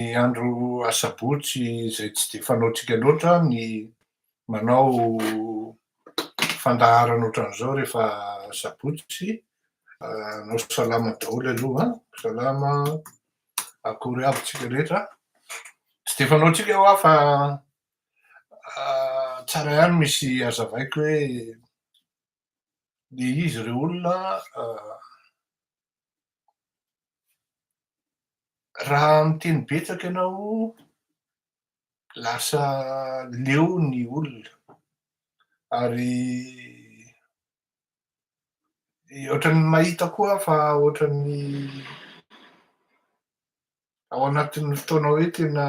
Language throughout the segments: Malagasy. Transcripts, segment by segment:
Ny andro asabotsy zay tsy de fanaontsika loatra ny manao fandaharana ohatran'izao rehefa sabotsy. Anao salama daholo aloha an, salama, akory aby tsika rehetra. Tsy de fanaontsika io fa tsara ihany misy hazavaiko hoe le izy reo olona raha miteny betsaka ianao lasa leo ny olona ary ohatran'ny mahita koa fa ohatran'ny ao anatin'ny fotoana hoe tena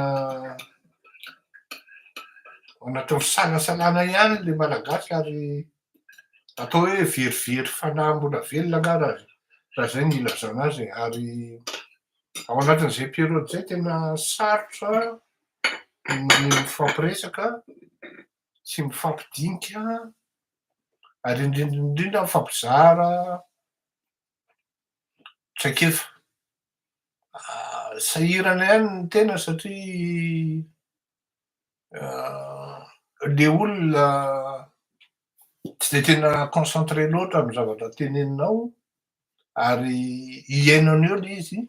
ao anatin'ny fisalasalana ihany le malagasy ary atao hoe verivery fanahy mbola velona angamba raha zay ny ilazana azy ary ao anatin'izay période zay tena sarotra ny mifampiresaka, tsy mifampidinika ary indrindrindrindra mifampizara traikefa. Sahirana ihany ny tena satria le olona tsy de tena concentré loatra amy zavatra teneninao ary iainany eo le izy,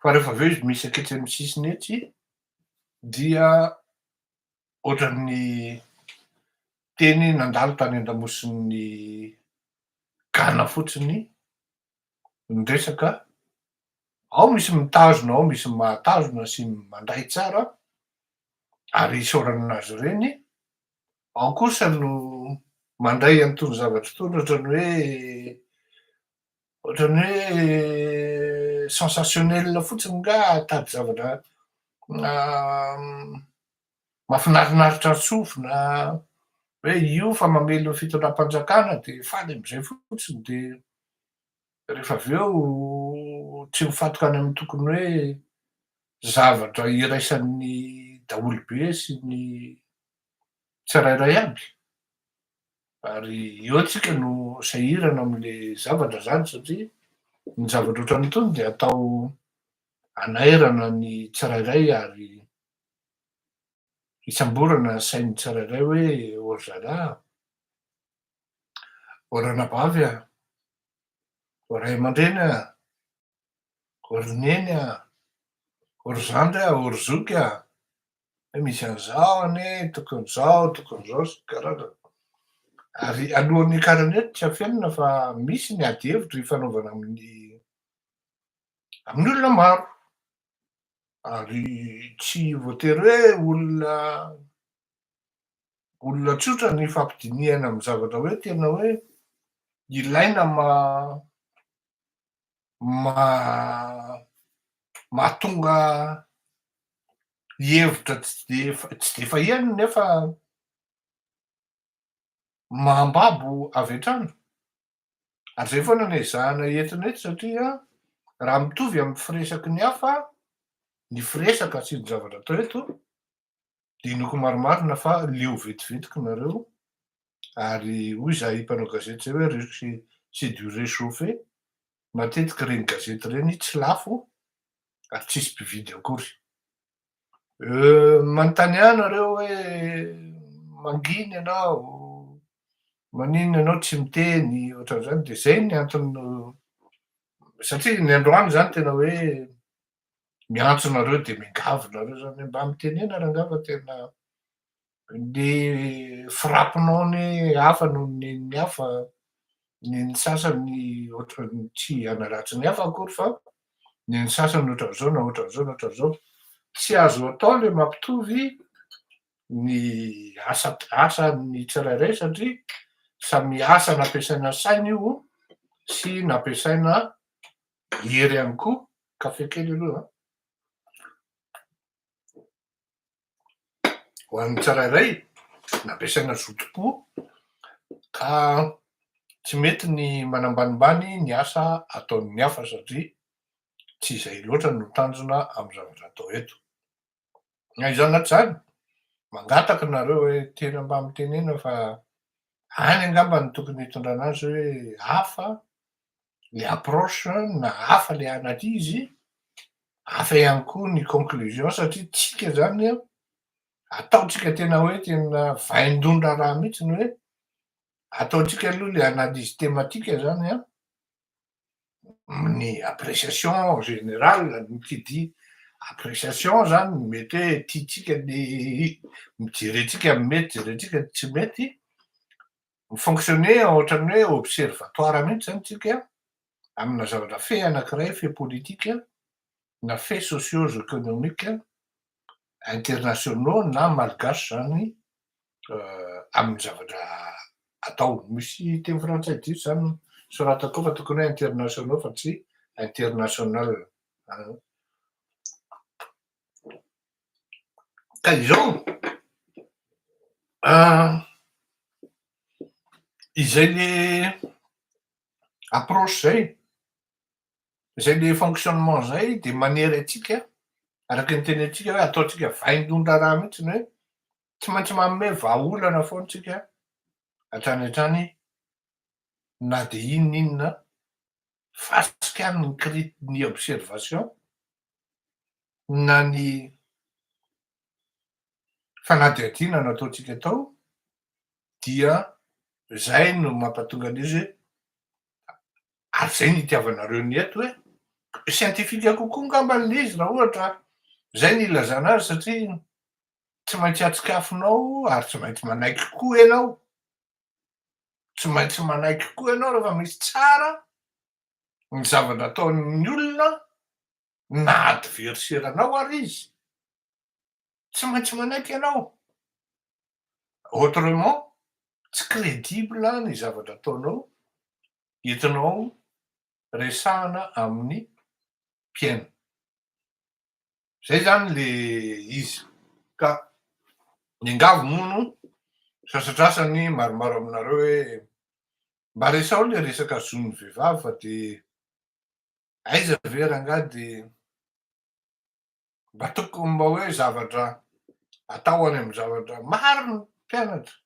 fa rehefa aveo izy misy aketsy amy sisiny etsy dia ohatran'ny teny nandalo tany an-damosiny Ghana fotsiny ny resaka. Ao misy mitazona, ao misy mahatazona sy mandray tsara ary isaorana anazy ireny, ao kosa no mandray an'itony zavatra itony ohatran'ny hoe sensationnel fotsiny nga tady zavatra mahafinarinaritra sofina hoe io fa mamely ny fitondram-panjakana de faly am'izay fotsiny de rehefa avy eo tsy mifatokana amy tokony hoe zavatra iraisan'ny daholobe sy ny tsirairay aby. Ary eo tsika no sahirana am'le zavatra zany satria ny zavatra ohatran'itony de atao hanairana ny tsirairay ary hitsamborana sain'ny tsirairay hoe ôry zalahy, ôry anabavy a, ôry ray aman-dreny a, ôry neny a, ôry zandry a, ôry zoky a, hoe misy an'izao anie tokon'izao sy ny karazany. Ary alohan'ny hiakarana eto tsy hafienina fa misy ny ady hevitra hifanaovana amin'ny olona maro, ary tsy voatery hoe olona tsotra ny fampidinihana amy zavatra hoe tena hoe ilaina mahatonga hevitra tsy de fahiny nefa mahambabo avy hatrany. Ary zay foana no ezahana entina eto satria raha mitovy amy firesaky ny hafa, ny firesaka sy ny zavatra atao eto de inoako marimarina fa leo vetivetiky nareo ary hoy izahay mpanao gazety zay hoe risque c'est du réchauffé. Matetiky reny gazety reny tsy lafo ary tsisy mpividy akory. Manontany ahy nareo hoe manginy ianao, maninona ianao tsy miteny ohatran'izany de zay ny antony satria ny androany zany tena hoe miantso nareo de miangavy nareo zany mba mitenena raha angamba tena le frappinao ny hafa noho ny nen'ny hafa, nen'ny sasany ohatran'ny tsy hanaratsy ny hafa akory fa nen'ny sasany ohatran'izao na ohatran'izao na ohatran'izao. Tsy azo atao le mampitovy ny asan'ny tsirairay satria samy asa nampiasaina saina io sy nampiasaina hery ihany koa. Kafe kely aloha an. Ho an'ny tsirairay nampiasaina zotom-po ka tsy mety ny manambanimbany ny asa ataon'ny hafa satria tsy izay loatra no tanjona amy zavatra atao eto. Izany na tsy zany, mangataka nareo hoe tena mba mitenena fa any angamba no tokony hitondrana azy hoe hafa le approche na hafa le an'izy hafa ihany koa ny conclusion satria tsika zany a ataontsika tena hoe tena vaindondra raha mihitsy ny hoe ataontsika aloha le analyse thématique zany a ny appréciation générale qui dit appréciation zany mety hoe tiatsika le jeretsika mety jeretsika tsy mety mifonctionner ohatran'ny hoe observatoire mihitsy zany tsika amina zavatra fe anankiray fe politika na fait socio-économique internationaux na malagasy zany amin'ny zavatra atao. Misy teny frantsay diso zany soratako fa tokony hoe internationaux fa tsy international. Ka izao izay le approche zay le fonctionnement zay de manery atsika araky ny teny atsika hoe ataontsika vaindondra raha mihitsy ny hoe tsy maintsy manome vahaolana foana tsika hatrany hatrany na de inona fasika any ny observation na ny fanadihadiana nataontsika tao dia zay no mampatonga an'izy hoe ary zay ny itiavanareo ny eto hoe scientifique kokoa ngamba n'izy raha ohatra zay ny ilazana azy satria tsy maintsy atsikafonao ary tsy maintsy manaiky koa ianao tsy maintsy manaiky koa ianao rehefa misy tsara ny zavatra ataon'ny olona na adverseranao ary izy tsy maintsy manaiky ianao autrement tsy crédible ny zavatra ataonao entinao resahana amin'ny mpiaina zay zany le izy ka ny angavo mono sasatrasany maromaro aminareo hoe mba resao le resaka zon'ny vehivavy fa de aiza ve rangahy de mba tokony mba hoe zavatra atao any amin'ny zavatra maro ny mpianatra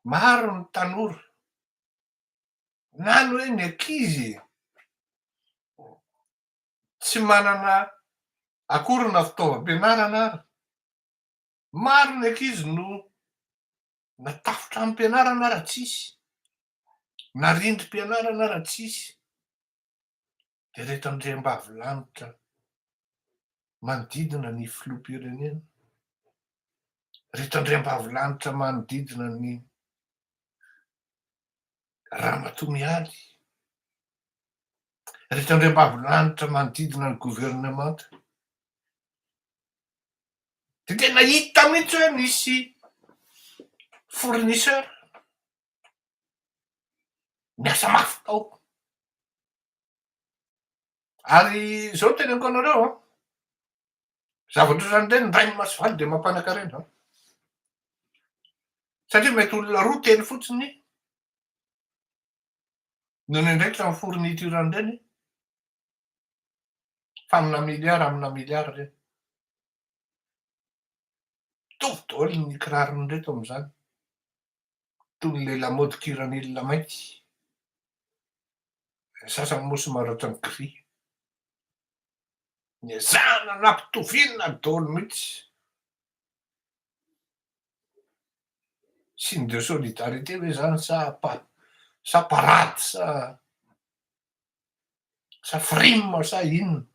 maro ny tanora na ny hoe ny ankizy tsy manana akory na fitaovam-pianarana ary maro ny ankizy no natafotra amin'ny mpianarana raha tsisy na rindrim-pianarana raha tsisy de reto andriambavilanitra manodidina ny filoham-pirenena reto andriambavilanitra manodidina ny Ramatoamihaly reto andriambavilanitra manodidina ny gouvernemanta de tena hita mihitsy hoe misy fournisseur miasa mafy tao ary zao teneniko anareo zavatra zany ndray ny ray ny masovaly de mampanankarena satria mety olona roa teny fotsiny no nendraikitra ny fourniturany reny fa amina miliara reny mitovy daholo ny kirarony reto am'zany toy ny le lamaody kiran'ilona mainty sasany moa somary ohatrany gris niazana nampitoviana daholo mihitsy signe de solidarité hoe zany sa parady sa frime sa inona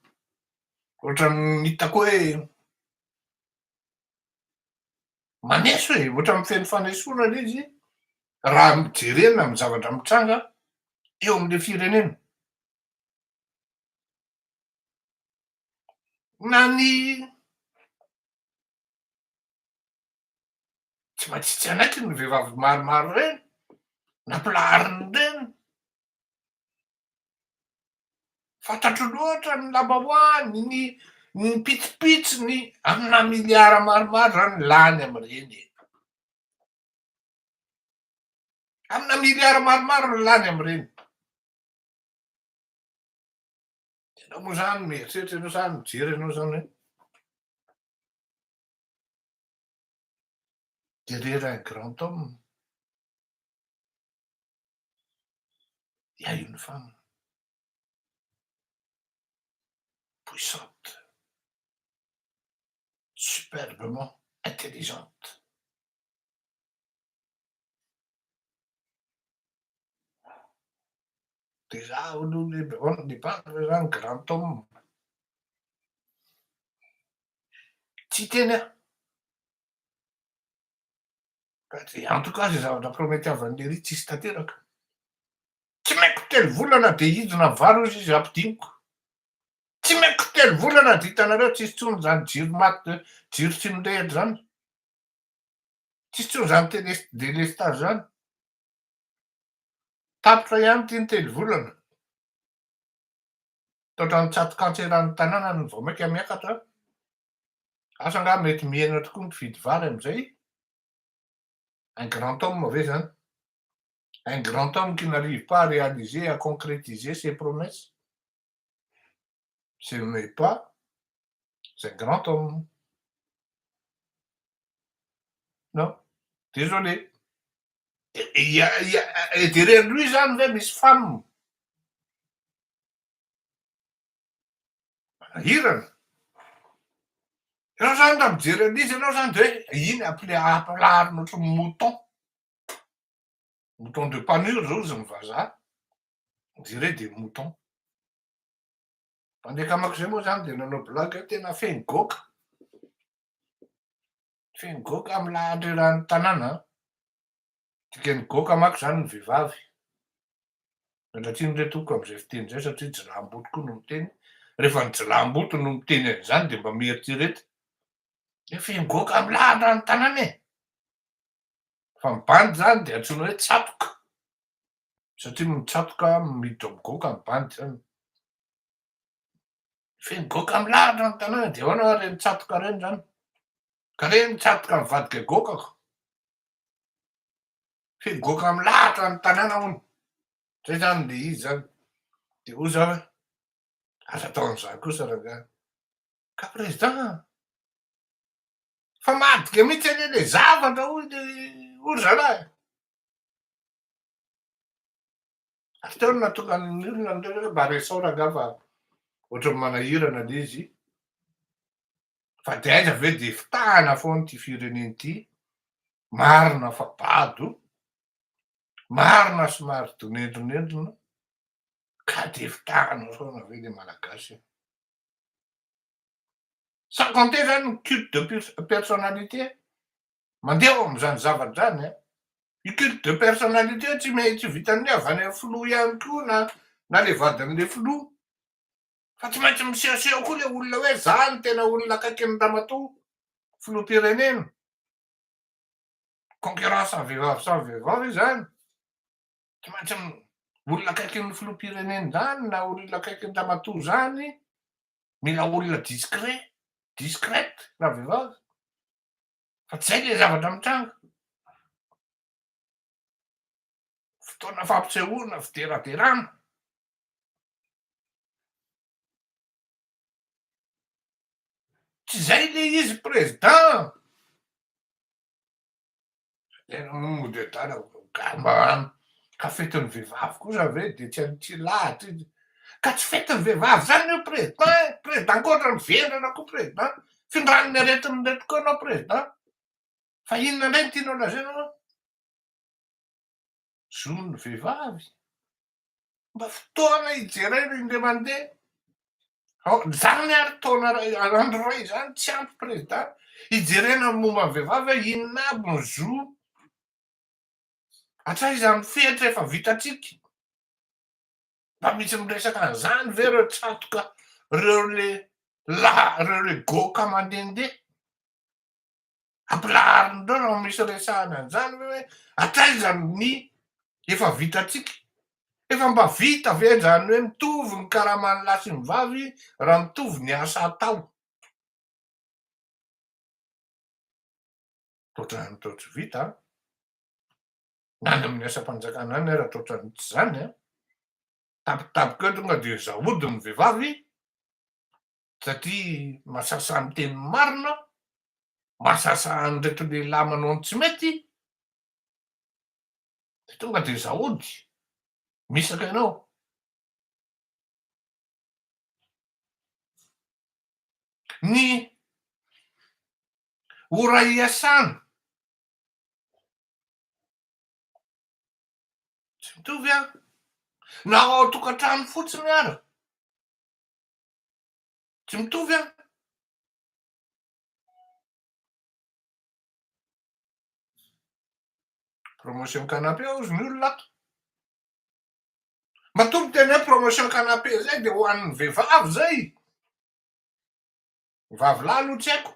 ohatrany hitako hoe maneso e ohatrany feno fanesona le izy raha mijerena amy zavatra mitranga eo am'le firenena na ny tsy maintsy tsy anaiky ny vehivavy maromaro reny nampilahariny reny fantatro loatra ny lambahoany ny pitsopitsony amina miliara maromaro zany lany am'reny amina miliara maromaro ny lany am'reny ianao moa zany mieritreritra ianao zany mijery ianao zany hoe derrière un grand homme il y a une femme puissante, superbement intelligente. Déjà, on n'est pas un grand homme. Tsy teny en tout cas zay zavatra prometiavan'le ry tsisy tanteraka. Tsy maiko telo volana de hidina varo izy izy ampidiniko. Tsy maiko telo volana de hitanareo tsisy tsony zany jiro maty jiro tsy milehatra zany. Tsisy tsony zany délestage zany. Tapitra ihany ty ny telo volana. Totra nitsatoka antseran'ny tanàna ny vao maika miakatra. Asa nga mety mihena tokoa ny mifidy vary am'izay. Un grand homme ve zany. Un grand homme qui n'arrive pas à réaliser, à concrétiser ses promesses. Ce n'est pas un grand homme. Non, désolé. Et derrière lui zany ve misy femme. Hirana. Ianao zany raha mijery an'izy ianao zany de hoe iny ampilarina ohatry ny mouton. Mouton de panure zao izy ny vazaha. On dirait des moutons. Mandeha kamako zay moa zany de nanao blague tena feno goka. Feno goka milahatra eran'ny tanàna. Dikany goka manko zany ny vehivavy. Andratrino le toko am'izay fiteny zay satria jilamboto koa no miteny. Rehefa ny jilamboto no miteny an'izany de mba mieritserety. Feno goka milahatra ny tanàna e. Fa ny bandy zany de antsoina hoe tsatoka. Satria mitsatoka miditra am'goka ny bandy zany. Feno goka milahatra ny tanàna de ahoana reny tsatoka reny zany. Ka reny tsatoka mivadika gokako. Feno goka milahatra ny tanàna hono. Zay zany le izy zany. De hoy zaho hoe aza ataon'izany kosa rangahy. Ka président fa madika mihitsy anie le zavatra hoy zalahy. Ary teo no nahatonga ny olona nireo hoe mba resao rangahy fa ohatran'ny manahirana le izy. Fa de aiza ve de fitahana foana ty fireneny ty. Marina fa bado. Marina somary donendronendrona. Ka de fitahana foana ve le malagasy. Sans compter zany ny culte de personnalité. Mandeha am'zany zavatra zany. I culte de personnalité tsy vitan'ny avy any filoha ihany koa na le vadin'le filoha. Fa tsy maintsy misehoseho koa le olona hoe zany tena olona akaikin'ny ramatoa filoham-pirenena. Concurrence sans vehivavy zany. Tsy maintsy olona akaikin'ny filoham-pirenena zany na olona akaikin'ny ramatoa zany. Mila olona discret, discrète raha vehivavy. Fa tsy zay le zavatra mitranga. Fotoana fampisehoana, fideraderana. Tsy zay le izy président. Tena moa de tana ka fetin'ny vehivavy kosa ve de tsy lahatra izy. Ka tsy fetin'ny vehivavy zany io président. Président koa ohatrany vendrana koa président. Findran'ny aretin'ny koa anao président. Fa inona indray no tianao lazaina anao. Zon'ny vehivavy. Mba fotoana ijerena indray mandeha. Zany ary taona andro ray zany tsy ampy président. Ijerena momba ny vehivavy hoe inona aby ny zo. Atraiza mifehitra efa vitatsika. Mba misy miresaka an'izany ve reo tsatoka reo le goka mandehandeha. Ampilaharindreo no misy resahana an'izany hoe atraiza ny efa vitatsika. Efa mba vita ve zany hoe mitovy ny karaman'ny lahy sy ny vavy raha mitovy ny asa atao. Ohatrany tao tsy vita. Na any amin'ny asam-panjakana any raha ohatrany tsy zany. Tampotampoka eo tonga de zaody ny vehivavy. Satria mahasasa miteny marina. Mahasasa an'ireto lehilahy manao ny tsy mety. De tonga de zaody. Misaka ianao. Ny ora iasana tsy mitovy a na ao an-tokantrano fotsiny ara tsy mitovy a promotion canapé ozy ny olona ato matombo teny hoe promotion canapé zay de ho an'ny vehivavy zay vavy lahy aloha tsy haiko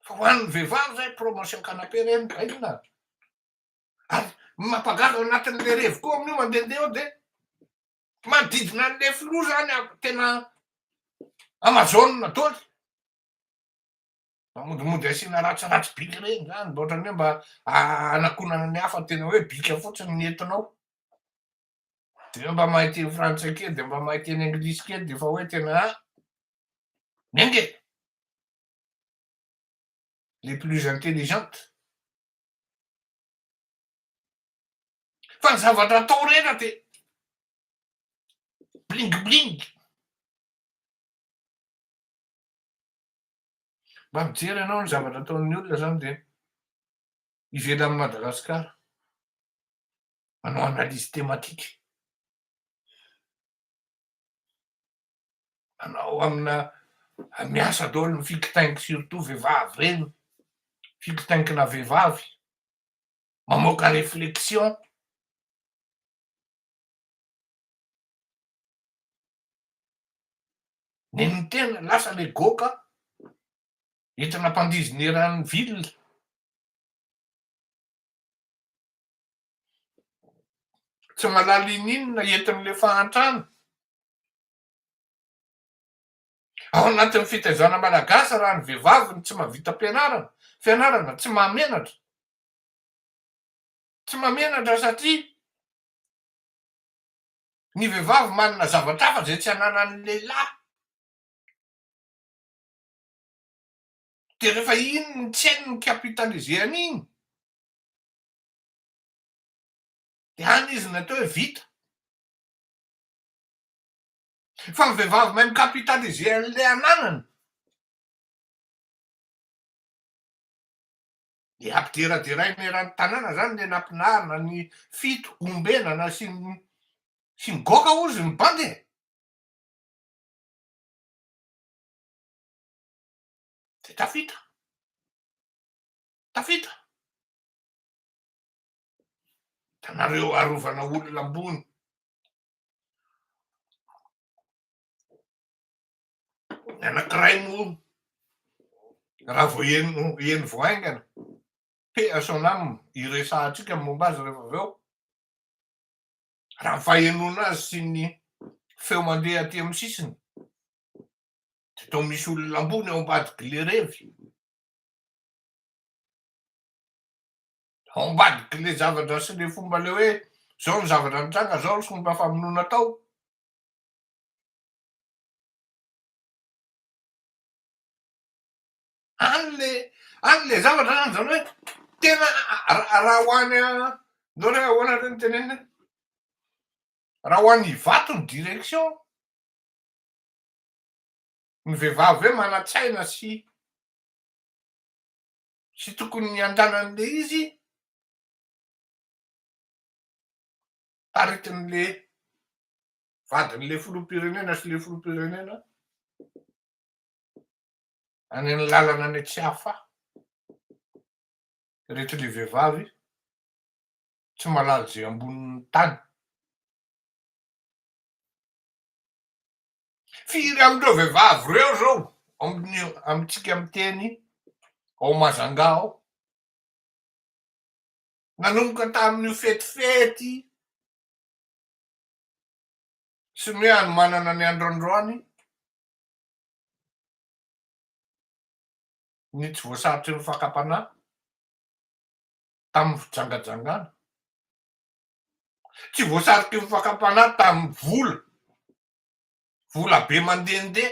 fa ho an'ny vehivavy zay promotion canapé reny baina ary mampagaga ao anatin'le revo koa amin'io mandehandeha eo de manodidina an'le filoha zany tena amazone daholo mamodimody asiana ratsiratsy biky reny zany mba ohatrany hoe mba anakonana ny hafa tena hoe bika fotsiny ny entinao de mba mahay teny frantsay kely de mba mahay teny anglisy kely de fa hoe tena menge les plus intelligentes fa ny zavatra atao rena de bling mba mijery ianao ny zavatra ataon'ny olona zany de ivela amin'ny Madagasikara manao analyse thématique manao amina miasa daholo ny fikitaingy surtout vehivavy reny fikitaingina vehivavy mamoaka réflexion neny tena lasa le goka entina ampandiziny eran'ny vilona tsy malala ininona entin'le fahantrano ao anatin'ny fitaizana malagasy raha ny vehivavy ny tsy mahavita fianarana tsy mahamenatra satria ny vehivavy manana zavatra hafa zay tsy ananan'ny lehilahy de rehefa iny ny tsy hainy ny kapitalizeany iny de any izy natao hoe vita fa ny vehivavy mahay mikapitalize an'le ananany de ampideraderainy eran'ny tanàna zany le nampinarina ny fito ombenana sy ny goka ozy ny bande de tafita tanareo arovana olona ambony ny anankiray mo raha vo eny voaingana sonamy iresahatsika momba azy rehefa avy eo raha fahenona azy sy ny feo mandeha aty amin'ny sisiny de tao misy olona ambony ao ambadiky le revy ao ambadiky le zavatra sy le fomba le hoe zao ny zavatra nitranga zao ny fomba famonoana tao anyle zavatra zany zany hoe tena raha hoany ndao re ahoana reny tenenina raha ho an'ny hivato ny direction ny vehivavy hoe mana-tsaina sy tokony ny andanan'le izy taritin'le vadin'le filoham-pirenena sy le filoham-pirenena any ny lalana any tsy hafa rehetra le vehivavy tsy malala zay ambonin'ny tany firy amindreo vehivavy reo zao amitsika miteny ao Mazanga ao nanomboka tamin'io fetifety sy ny hoe any manana ny androandroany ny tsy voasarotry ny fakapana tamin'ny fijangajangana tsy voasariky ny fakapana tamin'ny vola be mandehandeha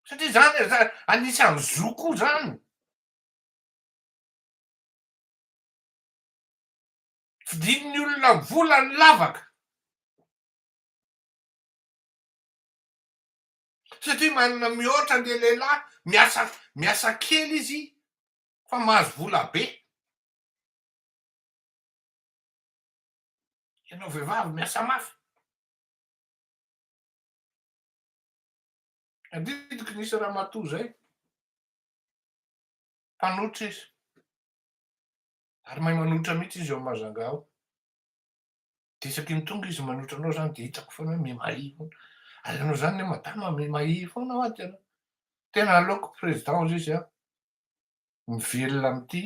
satria zany anisan'ny zoko zany fidininy olona vola ny lavaka satria manana mihoatra le lehilahy miasa kely izy fa mahazo vola be. Ianao vehivavy miasa mafy. Andidiko nisy ramatoa zay mpanotra izy ary mahay manotra mihitsy izy eo Majunga ao. De isaky ny tonga izy manotra anao zany de hitako foana hoe mimahia foana. Ary ianao zany le madama mimahia foana ho aty ianao. Tena aleoko président hozy izy a, mivelona am'ty.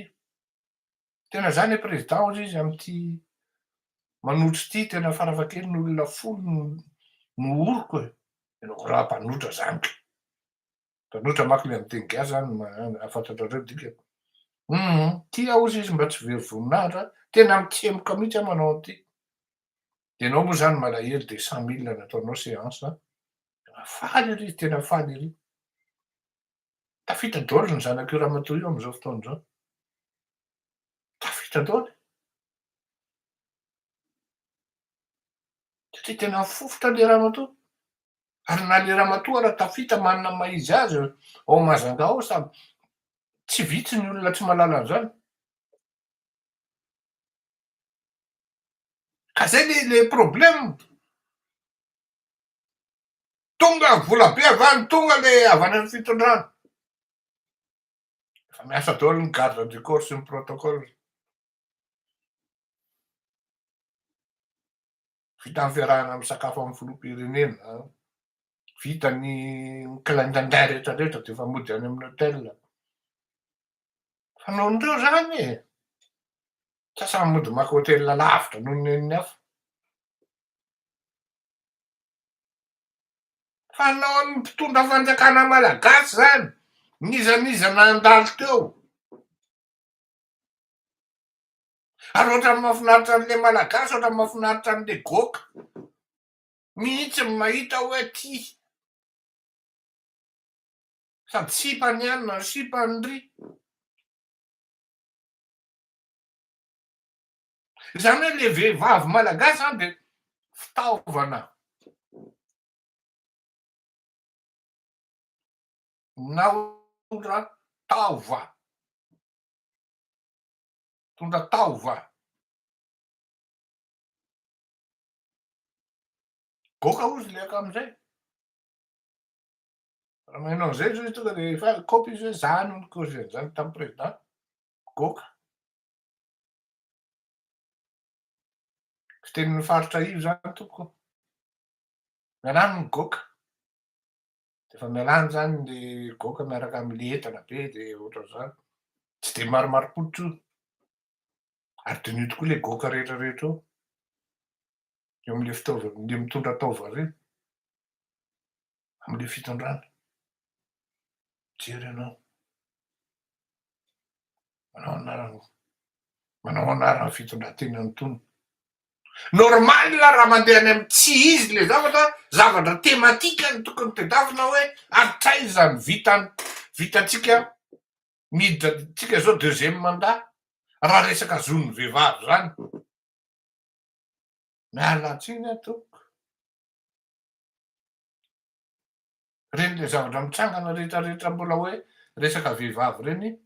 Tena zany e président hozy izy am'ty manotra ity tena farafahakeliny olona folo no oroko e. Ianao raha mpanotra zany ka. Mpanotra manko le am'teny gasy zany afantatrareo dika. Tia hozy izy mba tsy very voninahitra, tena mitsemoka mihitsy aho manao an'ity. De ianao moa zany malahelo de 100 000 nataonao séance a. Faly ery izy, tena faly ery. Tafita daholo ny zanak'io ramatoa io am'zao fotoana zao. Tafita daholo. Satria tena mifofotra le ramatoa. Ary na le ramatoa raha tafita manana ny maha izy azy ao Majunga ao samy tsy vitsy ny olona tsy mahalala an'izany. Ka zay le problème. Tonga vola be avy any, tonga le avy any amin'ny fitondrana. Efa miasa daholo ny garde du corps sy ny protocole. Vita ny fiarahana misakafo amin'ny filoham-pirenena, vita ny calendrier rehetrarehetra de efa mody any amin'ny hôtel. Fanaon'ireo zany e. Sasany mody maka hôtel lavitra noho ny hafa. Fanaon'ny mpitondra fanjakana malagasy zany, nizanizana andalo teo. Ary ohatrany mahafinaritra an'le malagasy, ohatrany mahafinaritra an'le goka. Mihitsy ny mahita hoe ty. Sady sipany ihany na sipany ry. Zany hoe le vehivavy malagasy zany de fitaovana. Naondra taova. Tondra taova. Goka hozy le akam'izay. Raha magnano an'izay zao izy tonga de efa kaopy izy hoe zany hono causeuse zany tamin'ny président. Goka. Fitenin'ny faritra io zany tompoko. Mialany ny goka. Efa mialany zany le goka miaraka am'le entana be de ohatran'izany. Tsy de maromarom-politra io. Ary tenue tokoa le goka rehetrarehetra eo. Eo am'le fitaovana, le mitondra taova reny. Am'le fitondrana. Jery anao. Manao anarana fitondran-tena an'itony. Normal raha mandeha any amin'ny tsy izy le zavatra tematika ny tokony tedavina hoe atraiza ny vitantsika miditra tsika zao deuxième mandat raha resaka zon'ny vehivavy zany. Miala tsiny aho tompoko. Reny le zavatra mitsangana rehetrarehetra mbola hoe resaka vehivavy reny,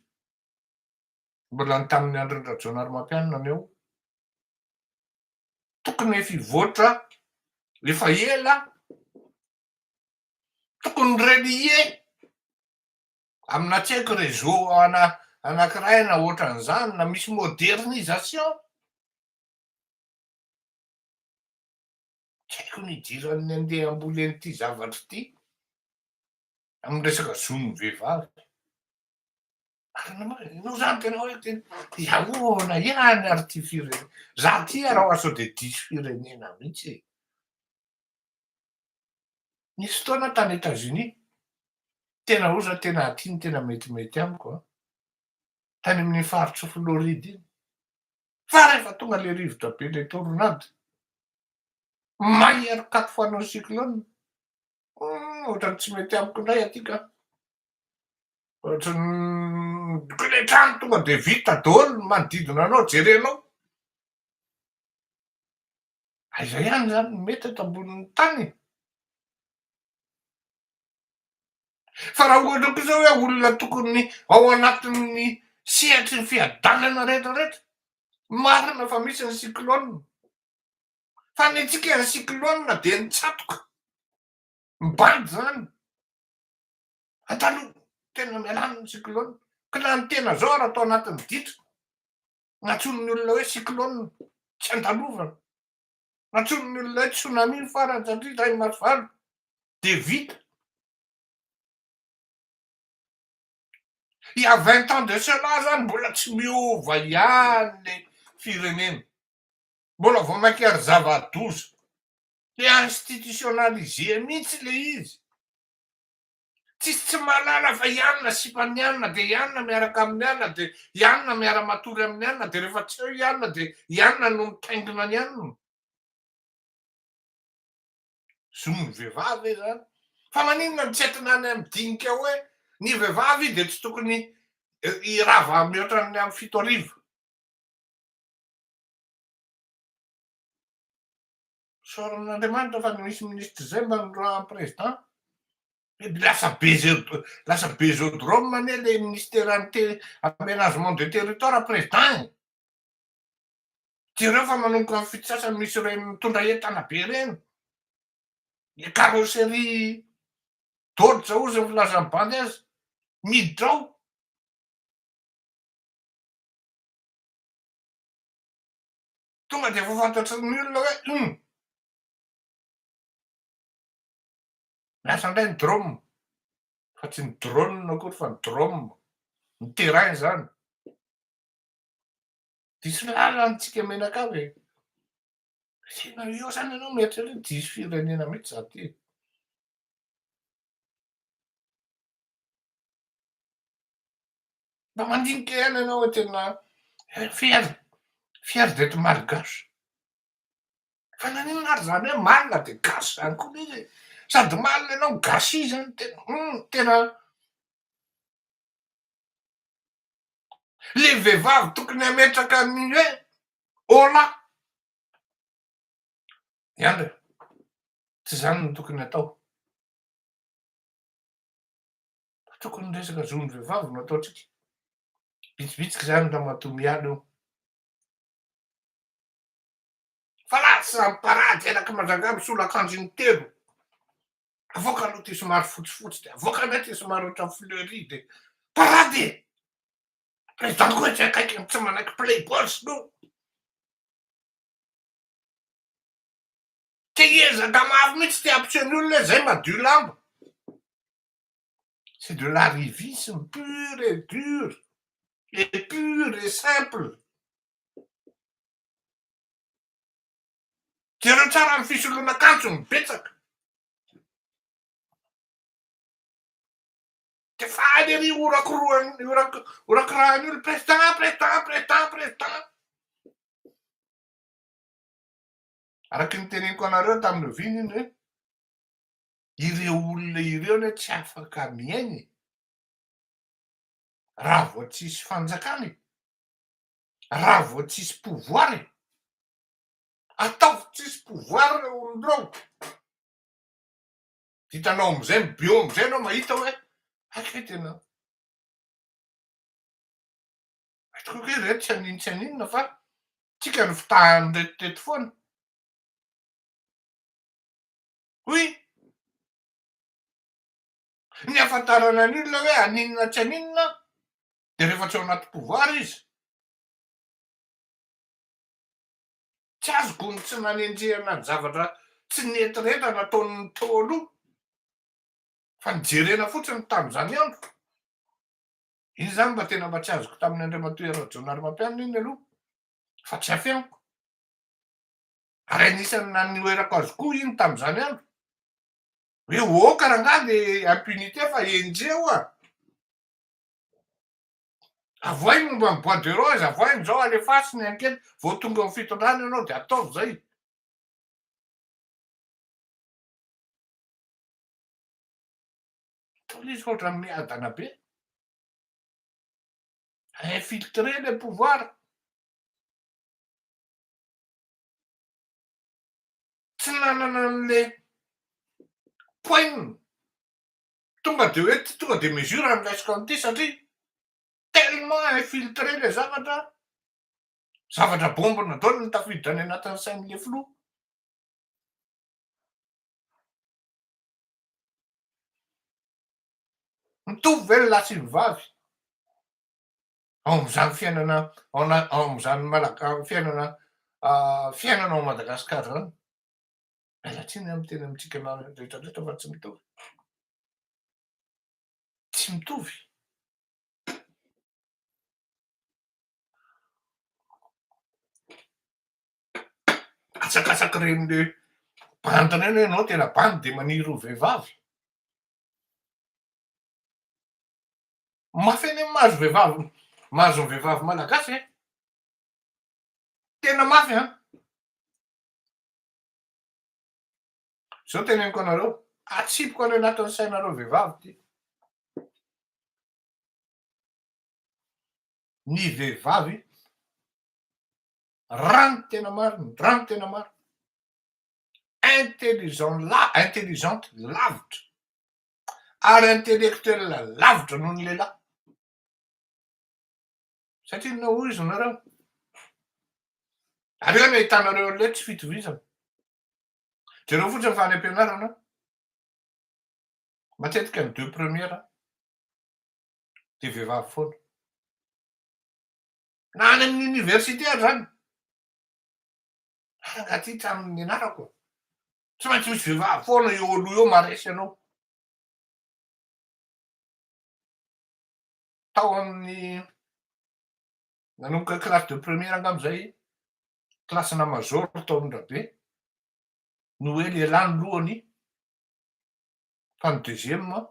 mbola ny tamin'ny andron'ny Rajaonary Mampianina anio. Tokony efa hivoatra efa ela, tokony relie amina tsy haiko réseau anankiray na ohatran'izany na misy modernisation. Tsy haiko ny idiran'ny andeha amboly an'ity zavatra ity amin'ny resaka zon'ny vehivavy. Ianao zany tena hoe iahoana ihany ary ty firenena. Za ty raha sao de diso firenena mihitsy e. Nisy fotoana tany États-Unis, tena oza tena aty ny tena metimety amiko a. Tany amin'ny faritry Floride iny. Fa rehefa tonga le rivotra be le tornade, mahery kapofanao cyclone. Ohatrany tsy mety amiko indray aty ka. Ohatrany le trano tonga de vita daholo ny manodidina anao, jerenao. Aiza ihany zany no mety eto ambonin'ny tany? Fa raha ohatra kosa hoe olona tokony ao anatin'ny sehatry ny fiadanana rehetrarehetra, marina fa misy ny cyclone. Fa ny antsika ny cyclone dia nitsatoka, mibandy zany. Ataloha tena mialàna ny cyclone, ka na ny tena zao raha atao anatin'ny ditra, natsonon'ny olona hoe cyclone tsy andalovana, natsonon'ny olona hoe tsunami farany satria ray masivalo de vita. Il y a 20 ans de cela zany mbola tsy miova ihany le firenena, mbola vao mainka ary zava-doza, le institutionnalisé mihitsy le izy. Tsisy tsy mahalala fa ianona sipan'ny ianona de ianona miaraka amin'ny ianona de ianona miara-matory amin'ny ianona de rehefa tsy eo ianona de ianona no mitaingina ny ianona. Zon'ny vehivavy zany. Fa maninona no tsy entinany am'dinika hoe ny vehivavy de tsy tokony hirava mihoatra ny amin'ny 7 arivo. Soron'Andriamanitra fa misy ministre zay mba ny président. Lasa bezodrome anie le ministère aménagement de territoire président. Jereo fa manomboka amin'ny fito sasany misy reny mitondra entana be reny. Le carrosserie Dodge zao ozy ny filazan'ny bandy azy, miditra ao. Tonga de efa fantatry ny olona hoe lasa indray ny drôme, fa tsy ny drône akory fa ny drôme, ny terrain zany. Diso lalantsika menakavy e. Tena io zany ianao mieritreritry diso firenena mihitsy za ty. Mba mandinika ihany ianao hoe tena fier d'être malgache. Fa naninona ary zany hoe mal de gasy zany koa izy, sady mal ianao gasy zany tena le vehivavy tokony hametraka ny hoe ôla. Iandra, tsy zany no tokony atao. Tokony resaka zon'ny vehivavy no ataotsika. Vitsivitsika zany raha matoa miala eo. Fa lasa miparady eraky mazangà misolo akanjo intelo. Avoaka aloha ty somary fotsifotsy de avoaka indray ty somary ohatran'ny fleury de parady e! Président koa tsy akaiky tsy manaiky playboss no. Te hiezaka maro mihitsy te hampiseho ny olona hoe zay madio lamba. C'est de l'arrivisme pur et dur et pur et simple. Jereo tsara ny fisoloana akanjo mibetsaka. De faly ery orakirahan'ny olo président. Araky ny teneniko anareo tamin'ny viny iny hoe ireo olona ireo anie tsy afaka miainy raha vao tsisy fanjakany, raha vao tsisy pouvoiry. Ataovy tsisy pouvoir reo olon'ireo. Hitanao am'izay bio am'izay anao mahita hoe akay tena hitako hoe reto tsy aninona fa tsika no fitahany retiteto foana. Hoy ny ahafantarana ny olona hoe aninona tsy aninona de rehefa tsy ao anaty pouvoir izy. Tsy azoko ny tsy nanenjehana ny zavatra tsy nietireta nataon'ny Ntaolo io, fa nijerena fotsiny tamin'izany andro. Iny zany mba tena mba tsy azoko tamin'ny Andriamatoa Rajaonarimampianina iny aloha, fa tsy afenako. Ary anisany nanoherako azy koa iny tamin'izany andro. Hoe karangaha le impunité fa enjeo a. Avoainy momba ny bois de rose, avoainy zao alefaso ny ankety, vao tonga amin'ny fitondrana ianao de ataovy zay. Ataony izy ohatran'ny miadana be. Infiltrer le pouvoir. Tsy nanana an'le poigne tonga de hoe tonga de mesure am'laisika an'ity satria tellement infiltré le zavatra bombina daholo no tafiditra any anatin'ny sain'le filoha. Mitovy ve ny lahy sy ny vavy ao am'zany fiainana ao am'zany fiainana fiainana ao Madagasikara zany. Miala tsiny aho miteny amintsika rehetrarehetra fa tsy mitovy. Tsy mitovy. Atsakatsaky ren'le bandina eny hoe ianao tena bandy de maniry ho vehivavy. Mafy eny mahazo vehivavy mahazo ny vehivavy malagasy e. Tena mafy a. Zao teneniko anareo, atsipiko any anatin'ny sainareo vehivavy ty. Ny vehivavy rano tena marina, rano tena marina. Intelligente lavitra ary intellectuel lavitra noho ny lehilahy. Satria na hoy izy nareo aleo ny ahitanareo an'ilay tsy fitovizana. Jereo fotsiny fa any am-pianarana matetika ny 2 première de vehivavy foana. Na any amin'ny université ary zany. Angaty hatramin'ny anarako tsy maintsy misy vehivavy foana eo aloha eo maresy anao. Tao amin'ny nanomboka classe de première angambozay, klasina major tao Andrabe, no hoe lehilahy ny lohany fa ny deuxième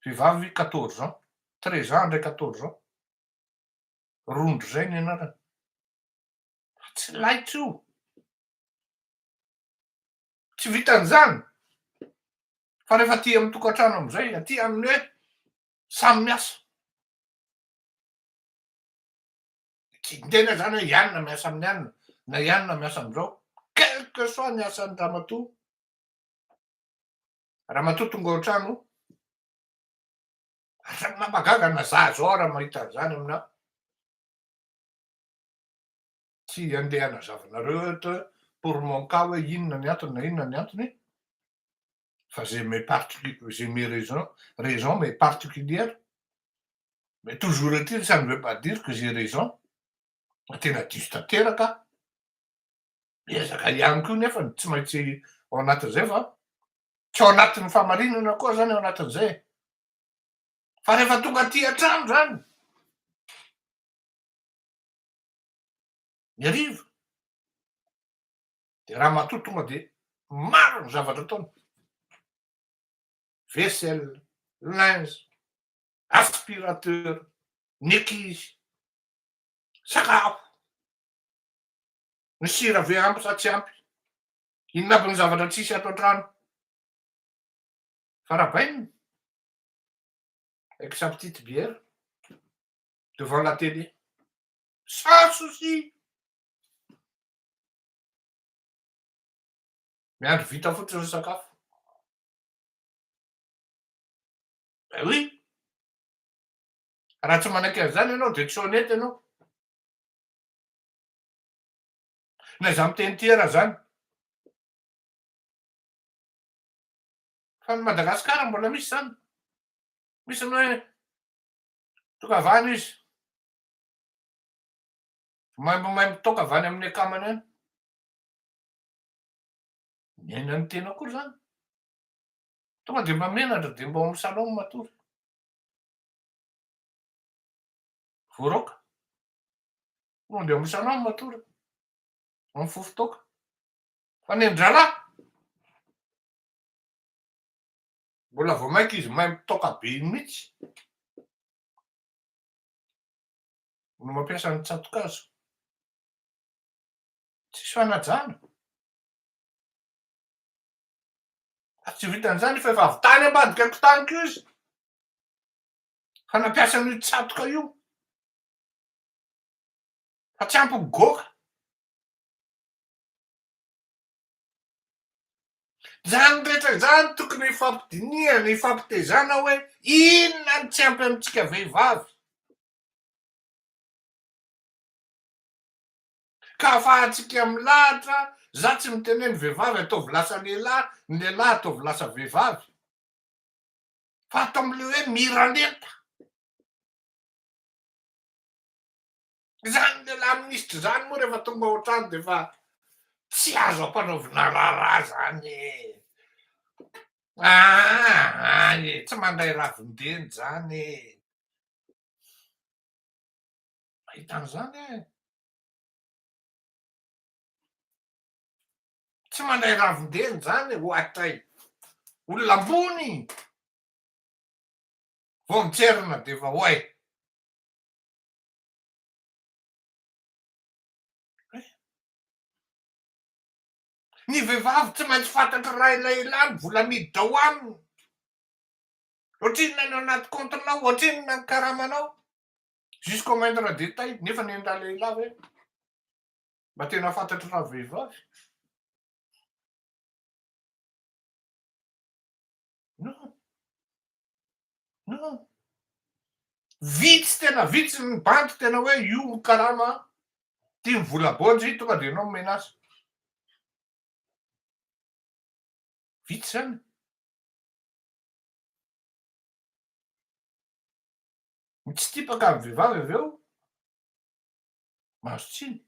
vehivavy 14 ans, 13 ans ndray 14 ans. Rondro zay ny anarany. Tsy laitso io. Tsy vitan'izany. Fa rehefa aty amin'ny tokantrano am'izay, aty amin'ny hoe samy miasa. Tsy tena zany hoe ianona miasa amin'ny anona, na ianona miasa am'zao. Quel que soit ny asan'ny ramatoa. Ramatoa tonga ao an-trano, mampagaga na za zao raha mahita an'izany aminahy. Tsy andeha hanazavanareo eto hoe pour mon cas hoe inona ny antony na inona ny antony. Fa j'ai mes raisons mais particulières. Mais toujours est-il, ça ne veut pas dire que j'ai raison. Tena diso tanteraka. Ezaka ihany koa nefa tsy maintsy ao anatin'izay fa tsy ao anatin'ny famarinana koa zany ao anatin'izay. Fa rehefa tonga aty an-trano zany, ny hariva de ramatoa tonga de maro ny zavatra ataony. Vaisselle, linge, aspirateur, ny ankizy, sakafo, ny sira ve ampy sa tsy ampy, inona aby ny zavatra tsisy ato an-trano. Farabaina avec sa petite bière devant la télé. Sans souci. Miandry vita fotsiny ny sakafo. Ben oui. Raha tsy manaiky an'izany ianao de tsy honnête ianao. Na izaho miteny ty raha zany. Fa ny Madagasikara mbola misy zany. Misy ny hoe tonga avy any izy. Mahay mitoka avy any amin'ny akamany any. Miaina ny tena koa zany. Tonga de mba menatra de mba ao amin'ny salon matory. Voaroka. Mandeha amin'ny salon matory. Mifoha toaka. Fa ny andralahy mbola vao maika izy mahay mitoka be iny mihitsy no mampiasa ny tsatokazo. Tsisy fanajana. Tsy vitan'izany fa efa avy tany ambadika ankotany io izy. Fa nampiasa an'io tsatoka io. Fa tsy ampy goka. Zany rehetra zany tokony ifampidiniana, ifampitezana hoe inona ny tsy ampy amintsika vehivavy. Ka afahantsika milahatra, za tsy miteneny vehivavy ataovy lasa lehilahy, ny lehilahy ataovy lasa vehivavy. Fa atao am'le hoe miraneta. Zany lehilahy minisitry zany moa rehefa tonga ao an-trano de efa tsy azo ampanaovina raharaha zany e. Any e, tsy mandray ravin-deny zany e. Mahita an'izany e. Tsy mandray ravin-deny zany e, hoatray olona ambony. Vao mitserina de efa hoay. Ny vehivavy tsy maintsy fantatra raha ilailany, vola amidy dao aminy. Ohatrinona ny ao anaty comptenao, ohatrinona ny karamanao. Jusqu'au moindre détail, nefa ny an-draha lehilahy ve? Mba tena fantatra raha vehivavy? Non, non. Vitsy tena vitsy ny banky tena hoe io karama tia mivola baonjy tonga de ianao menazy. Vitsy zany. Tsy tipaka amin'ny vehivavy avy eo, mahazo tsiny.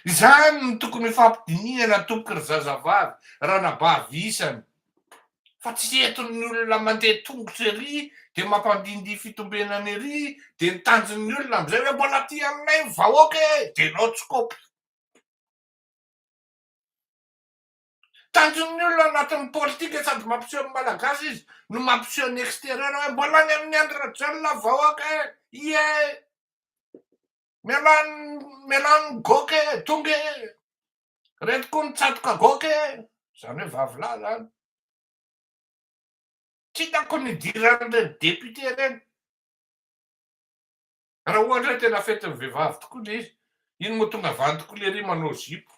Zany no tokony ifampidiniana tomboky ry zazavavy, ranabavy isany. Fa tsy entin'ny olona mandeha tongotra ery de mampandindihy fitombenana ery de ny tanjon'ny olona am'izay hoe mbola aty aminay ny vahoaka e, de anao tsikôpy. Tanjon'ny olona anatin'ny politika sady mampiseho ny malagasy izy no mampiseho ny extérieur hoe mbola any amin'ny androrajalona vahoaka e, ie mialany gaoka e, tonga e, reto koa mitsatoka gaoka e, zany hoe vavilahy zany. Tsy hitako ny idiran'ireny député reny. Raha ohatra hoe tena fetin'ny vehivavy tokoa le izy, ino moa tonga avy any tokoa le ry manao zipo?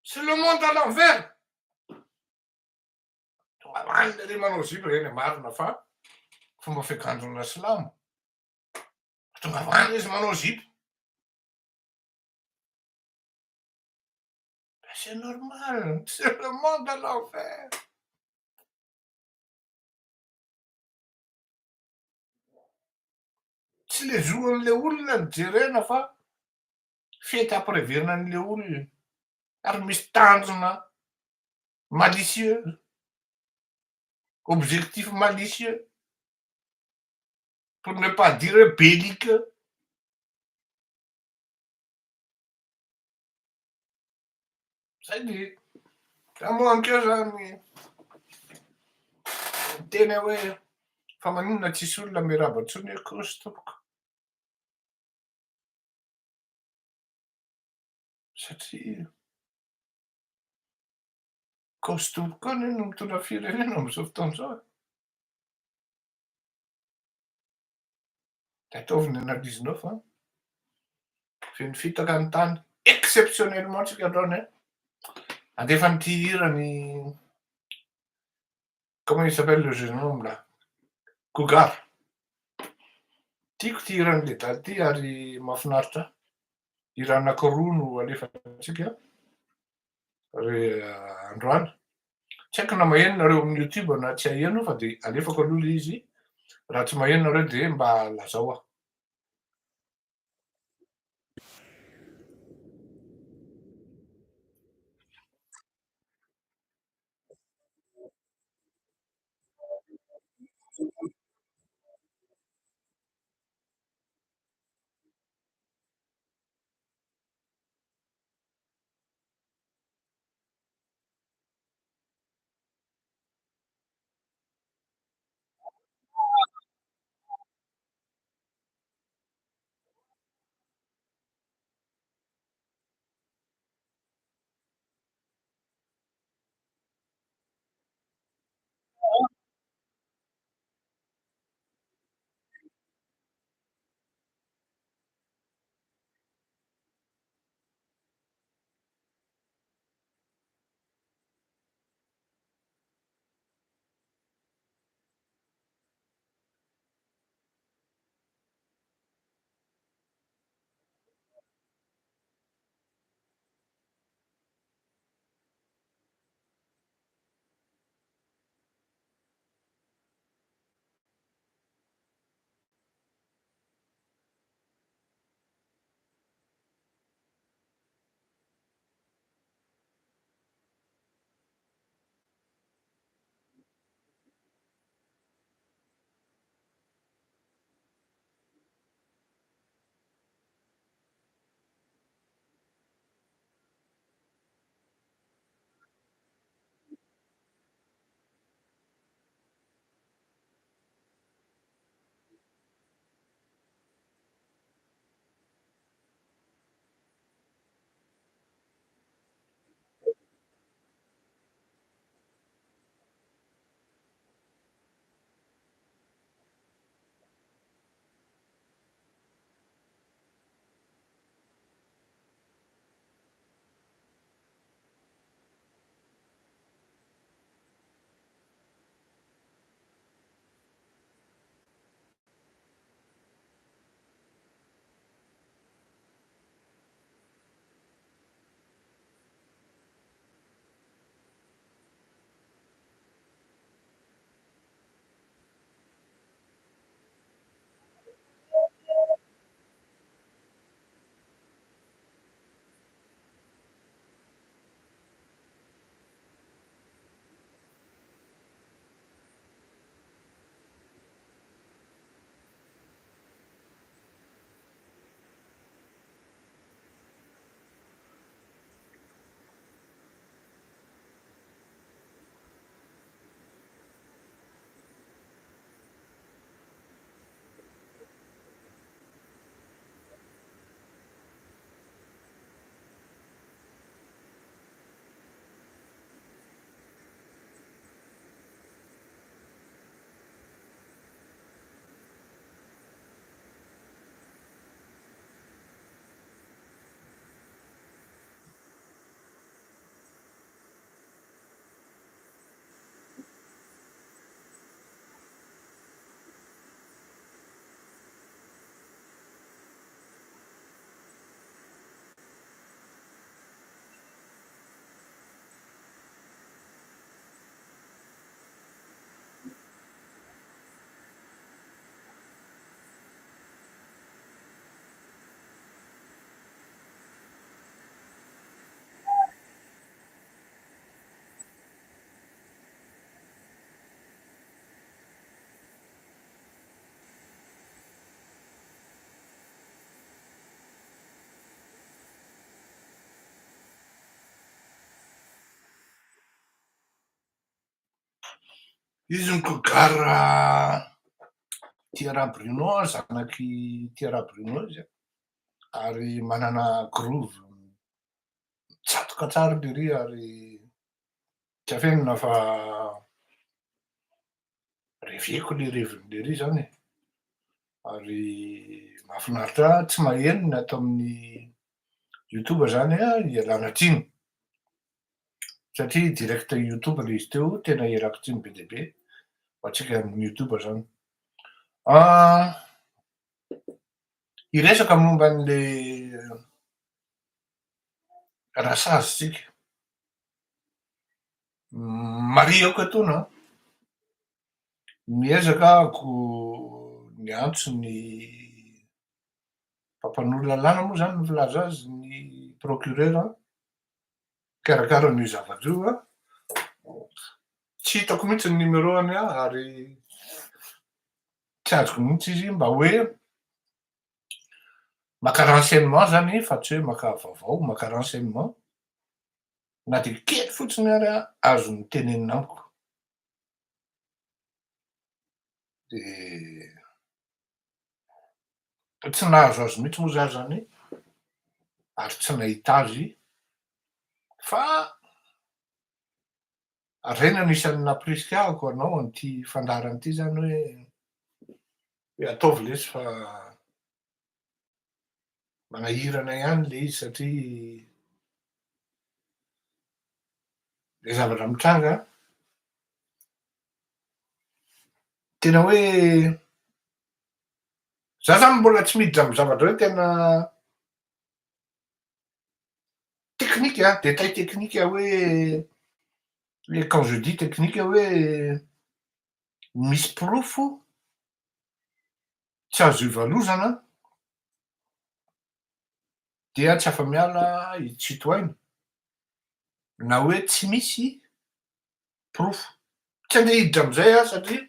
C'est le monde à l'envers. Tonga avy any le ry manao zipo eny e, marina fa fomba fiakanjona silamo. Tonga avy any izy manao zipo. C'est normal, c'est le monde à l'envers. Tsy le zoan'le olona ny jerena fa fety ampireverina an'le olona ary misy tanjona malicieux, objectif malicieux, pour ne pas dire belliqueux. Zay ny tamoankeo zany tena hoe fa maninona tsisy olona miarahaba antsony hoe cause tompoko. Satria cause tompoko koa anie no mitondra firenena am'zao fotoana zao e. De ataovy ny analizinao fa feno fitaka ny tany exceptionnellement tsika androany e. Andefa an'ity hirany comment il s'appelle le jeune homme là? Cougar. Tiako ty hiran'le daly ty ary mahafinaritra ahy. Hira anankiroa no alefantsika androany. Tsy haiko na maheno nareo amin'ny YouTube na tsy aheno fa de alefako aloha le izy, raha tsy maheno nareo de mba lazao aho. Izy Mokogara Thierry Bruno, zanaky Thierry Bruno izy a, ary manana groove tsatoka tsara lery ary tsy afenina fa reveko le revon'lery zany e. Ary mahafinaritra tsy maheno ny ato amin'ny youtube zany a ialana tsiny satria direct youtube le izy teo tena ialako tsiny be dia be ho antsika amin'ny youtube zany. Hiresaka momba an'le rasazitsika mariako etoana miezaka ako niantso ny mpampanolo lalàna moa zany ny filaza azy ny procureur karakara ny zavatra io a tsy hitako mihitsy ny numéroany a ary tsy azoko mihitsy izy mba hoe maka renseignement zany fa tsy hoe maka vaovao maka renseignement na de kely fotsiny ary a azo ny tenenina amiko de tsy nahazo azy mihitsy moa za zany ary tsy nahita azy fa reny anisan'ny nampirisiky ahako anao an'ity fandarana ity zany hoe ataovy lesy fa manahirana ihany le izy satria le zavatra mitranga tena hoe za zany mbola tsy miditra amy zavatra hoe tena teknika détail teknika hoe quand je dis teknika hoe misy pirofo tsy azo ivalozana dia tsy afa-miala itsitoaina na hoe tsy misy pirofo tsy andeha hiditra am'izay a satria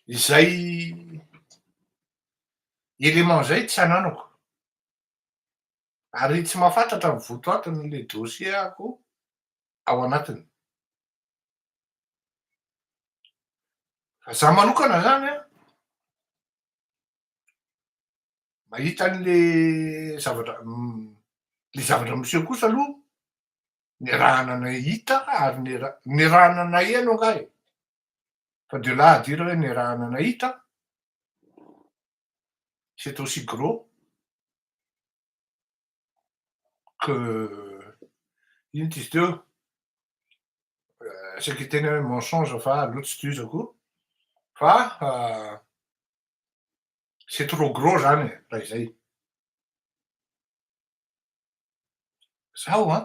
izay élément zay tsy ananako ary tsy mahafantatra ny votoatin'le dossierako ao anatiny. Fa za manokana zany a mahita an'le zavatra le zavatra miseho kosa aloha niarahana nahita ary niarahana naheno angahy fa de là à dire hoe niarahana nahita c'est aussi gros que ino ty izy teo saky tena hoe mensonge fa loatra tsy tohizako fa c'est trop gros zany e raha izay. Zaho a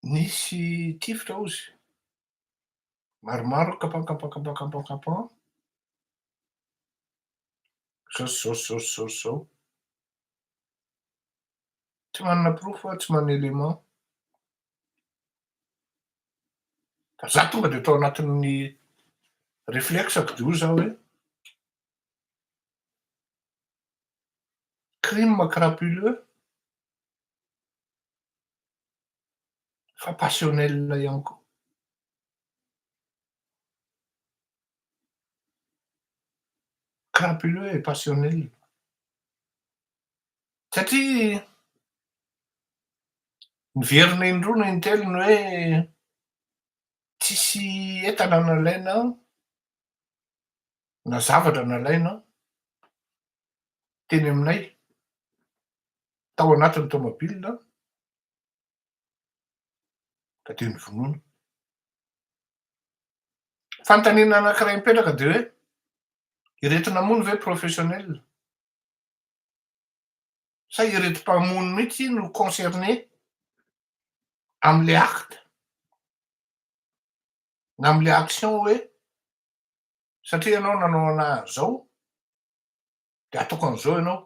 nisy tifitra ozy maromaro capan zao tsy manana pirofo a tsy manana élément fa za tonga de tao anatin'ny réflexeko de hoy zaho hoe crime crapuleux fa passionnel ihany koa. Crapuleux et passionnel satria niverina indroa na intelo ny hoe tsisy entana nalaina na zavatra nalaina teny aminay tao anatin'ny tômôbilina ka de nivonoina. Fanontaniana anankiray mipetraka de hoe ireto namono ve professionnel sa ireto mpamono mihitsy no concerné am'le acte na am'le action hoe satria ianao nanao anahy zao de ataoko an'izao ianao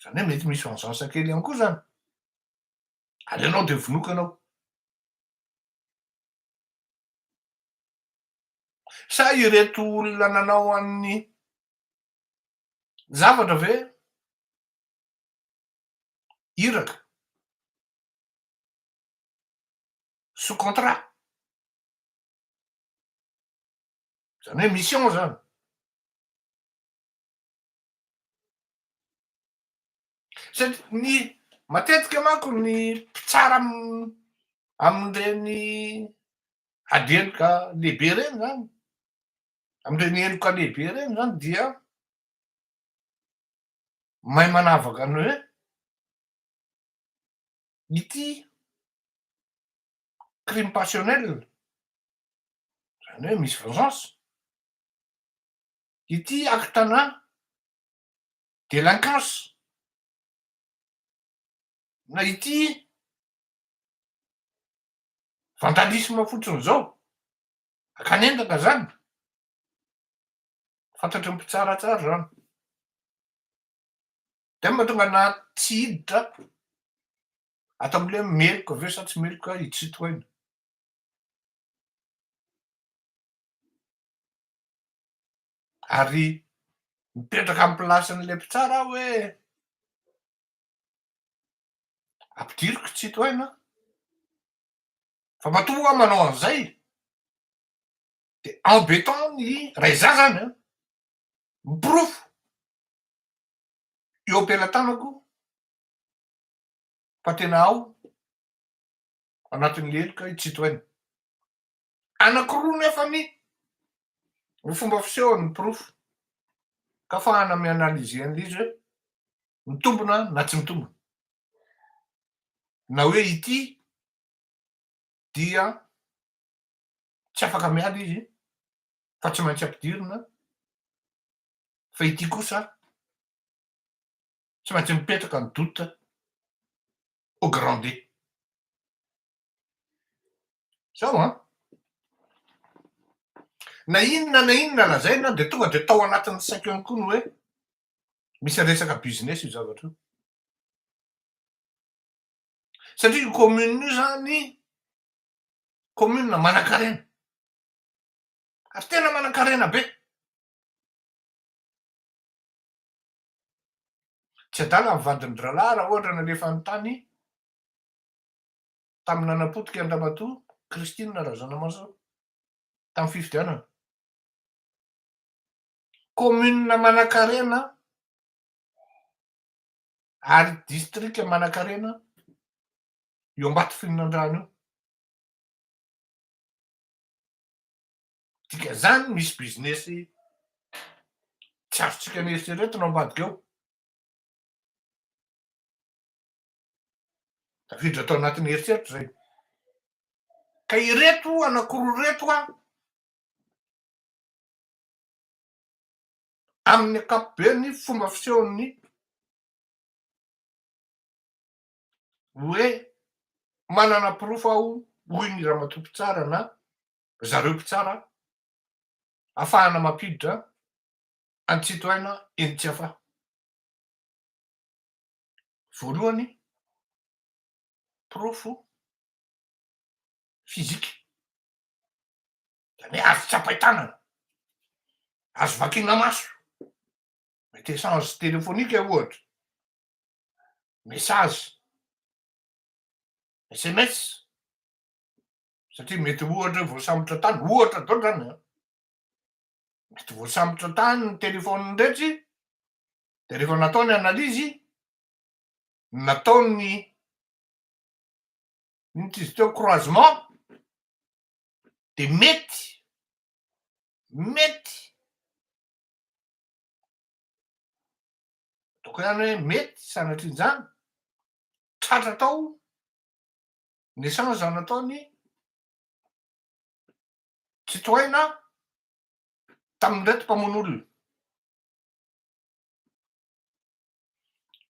zany hoe mety misy vengeance kely ihany koa zany ary ianao de vonoiko ianao sa ireto olona nanao an'ny zavatra ve iraka sous contrat. Zany hoe mission zany. Satria ny matetika manko ny mpitsara amin'ireny adelika lehibe reny zany, amin'ireny eloka lehibe reny zany dia mahay manavaka ny hoe ity crime passionnel, zany hoe misy vengeance, ity acte-na délinquance, na ity vandalisme fotsiny zao, akanendaka zany, fantatry ny mpitsara tsara zany. De mahatonga na tsy hiditra ato am'le meloka ve sa tsy meloka itsitoena. Ary mipetraka amy plasin'le mpitsara aho hoe ampidiriko tsitoena, fa matoa aho manao an'izay de embêtant ny ray zazany a, miporofo eo am-pelantanako fa tena ao anatin'ny leloka itsitoena. Anakiroa nefany ny fomba fisehony miporofo ka afahana mi-analyser an'izy hoe mitombona na tsy mitombona, na hoe ity dia tsy afaka miala izy fa tsy maintsy ampidirina, fa ity kosa tsy maintsy mipetraka ny doute au grand D. Zao an, na inona lazaina de tonga de tao anatin'ny saiko ihany koa ny hoe misy resaka business io zavatra io. Satria io commune io zany commune manan-karena, ary tena manan-karena be. Tsy adala ny vadin'ny dralahy raha ohatra nalefa ny tany tamin'Anapotika Andramatoa Christine Razanamaso tamin'ny fifidianana. Commune manan-karena ary district manan-karena eo Ambatofilinandrano io. Dika zany misy business tsy azotsika nieritreretina ao ambadika ao. Tafiditra tao anatin'ny eritseritra zay. Ka ireto anakiroa reto a, amin'ny ankapobeny fomba fisehony hoe manana porofo aho hoy ny ramatoa mpitsara na zareo mpitsara ahafahana mampiditra antsitoaina eny tsy afaha. Voalohany, porofo fizika, zany hoe azo tsapain-tanana, azo vakiana maso, mety échange téléphonique ohatra, message, SMS, satria mety ohatra voasambotra tany, ohatra daholo zany a, mety voasambotra tany ny telefoniny ndretry de rehefa nataony analizy, nataony ino ty izy teo croisement, de mety ataoko ihany hoe mety sanatrin'izany tratra tao ny échange nataony tsitoaina tamin'reto mpamono'olona.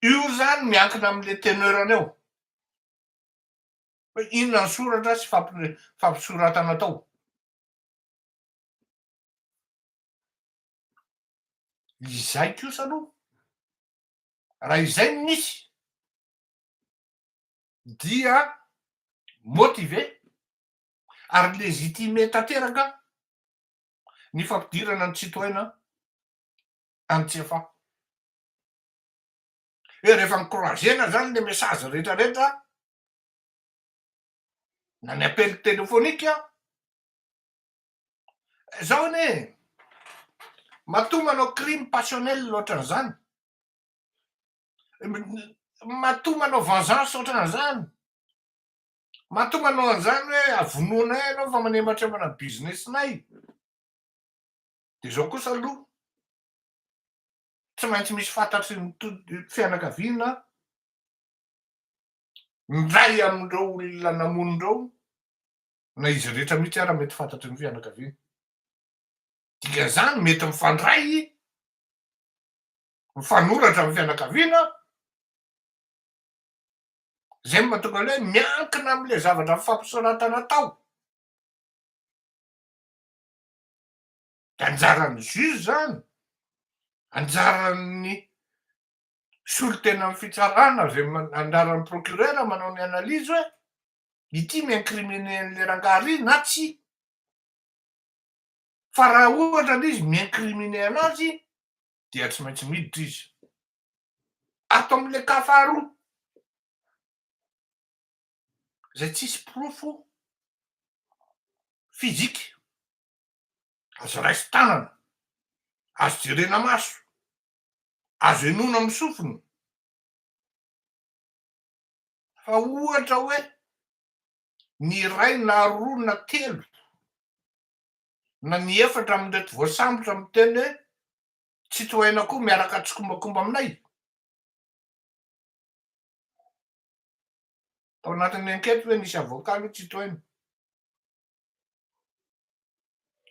Io zany miankina am'le teneurany ao hoe inona ny soratra sy fampisoratana tao. Izay kosa aloha, raha izay no misy dia motivé ary légitimé tanteraka ny fampidirana ny tsitoaina any-tsefa. Hoe rehefa microisena zany le message rehetrarehetra, de tsy maintsy mipetraka ny doute au grand D. Zao an, na hoe porofo fizika, zany hoe azo tsapain-tanana, azo vakiana maso, mety échange téléphonique ohatra, message, SMS, na ny appel téléphonique zao anie matoa manao crime passionnel ohatran'izany, matoa manao vengeance ohatran'izany, matoa manao an'izany hoe avonoanay anao fa manematra mana businessinay. De zao kosa aloha tsy maintsy misy fantatry ny fianakaviana ndray amindreo olona namonindreo na izy rehetra mihitsy ara mety fantatry ny fianakaviana. Dikan'izany mety mifandray, mifanoratra amin'ny fianakaviana, zay mahatonga hoe miankina am'le zavatra fampisoratana atao. De anjaran'ny juge zany, anjaran'ny solotena amin'ny fitsarana zay anjaran'ny procureur manao ny analyse hoe ity mi-incriminer an'le rangahy ry na tsy. Fa raha ohatra l'izy mi-incriminer anazy dia tsy maintsy miditra izy. Ato am'le cas faharoa zay tsisy profo fizika, azo raisy tanana, azo jerena maso, azo enona amin'ny sofiny, fa ohatra hoe ny iray na roa na telo na ny efatra amindreto voasambotra miteny hoe tsy tohaina koa miaraka tsikombakomba aminay. Tao anatin'ny enquête hoe nisy avocat aloha tsy tohaina.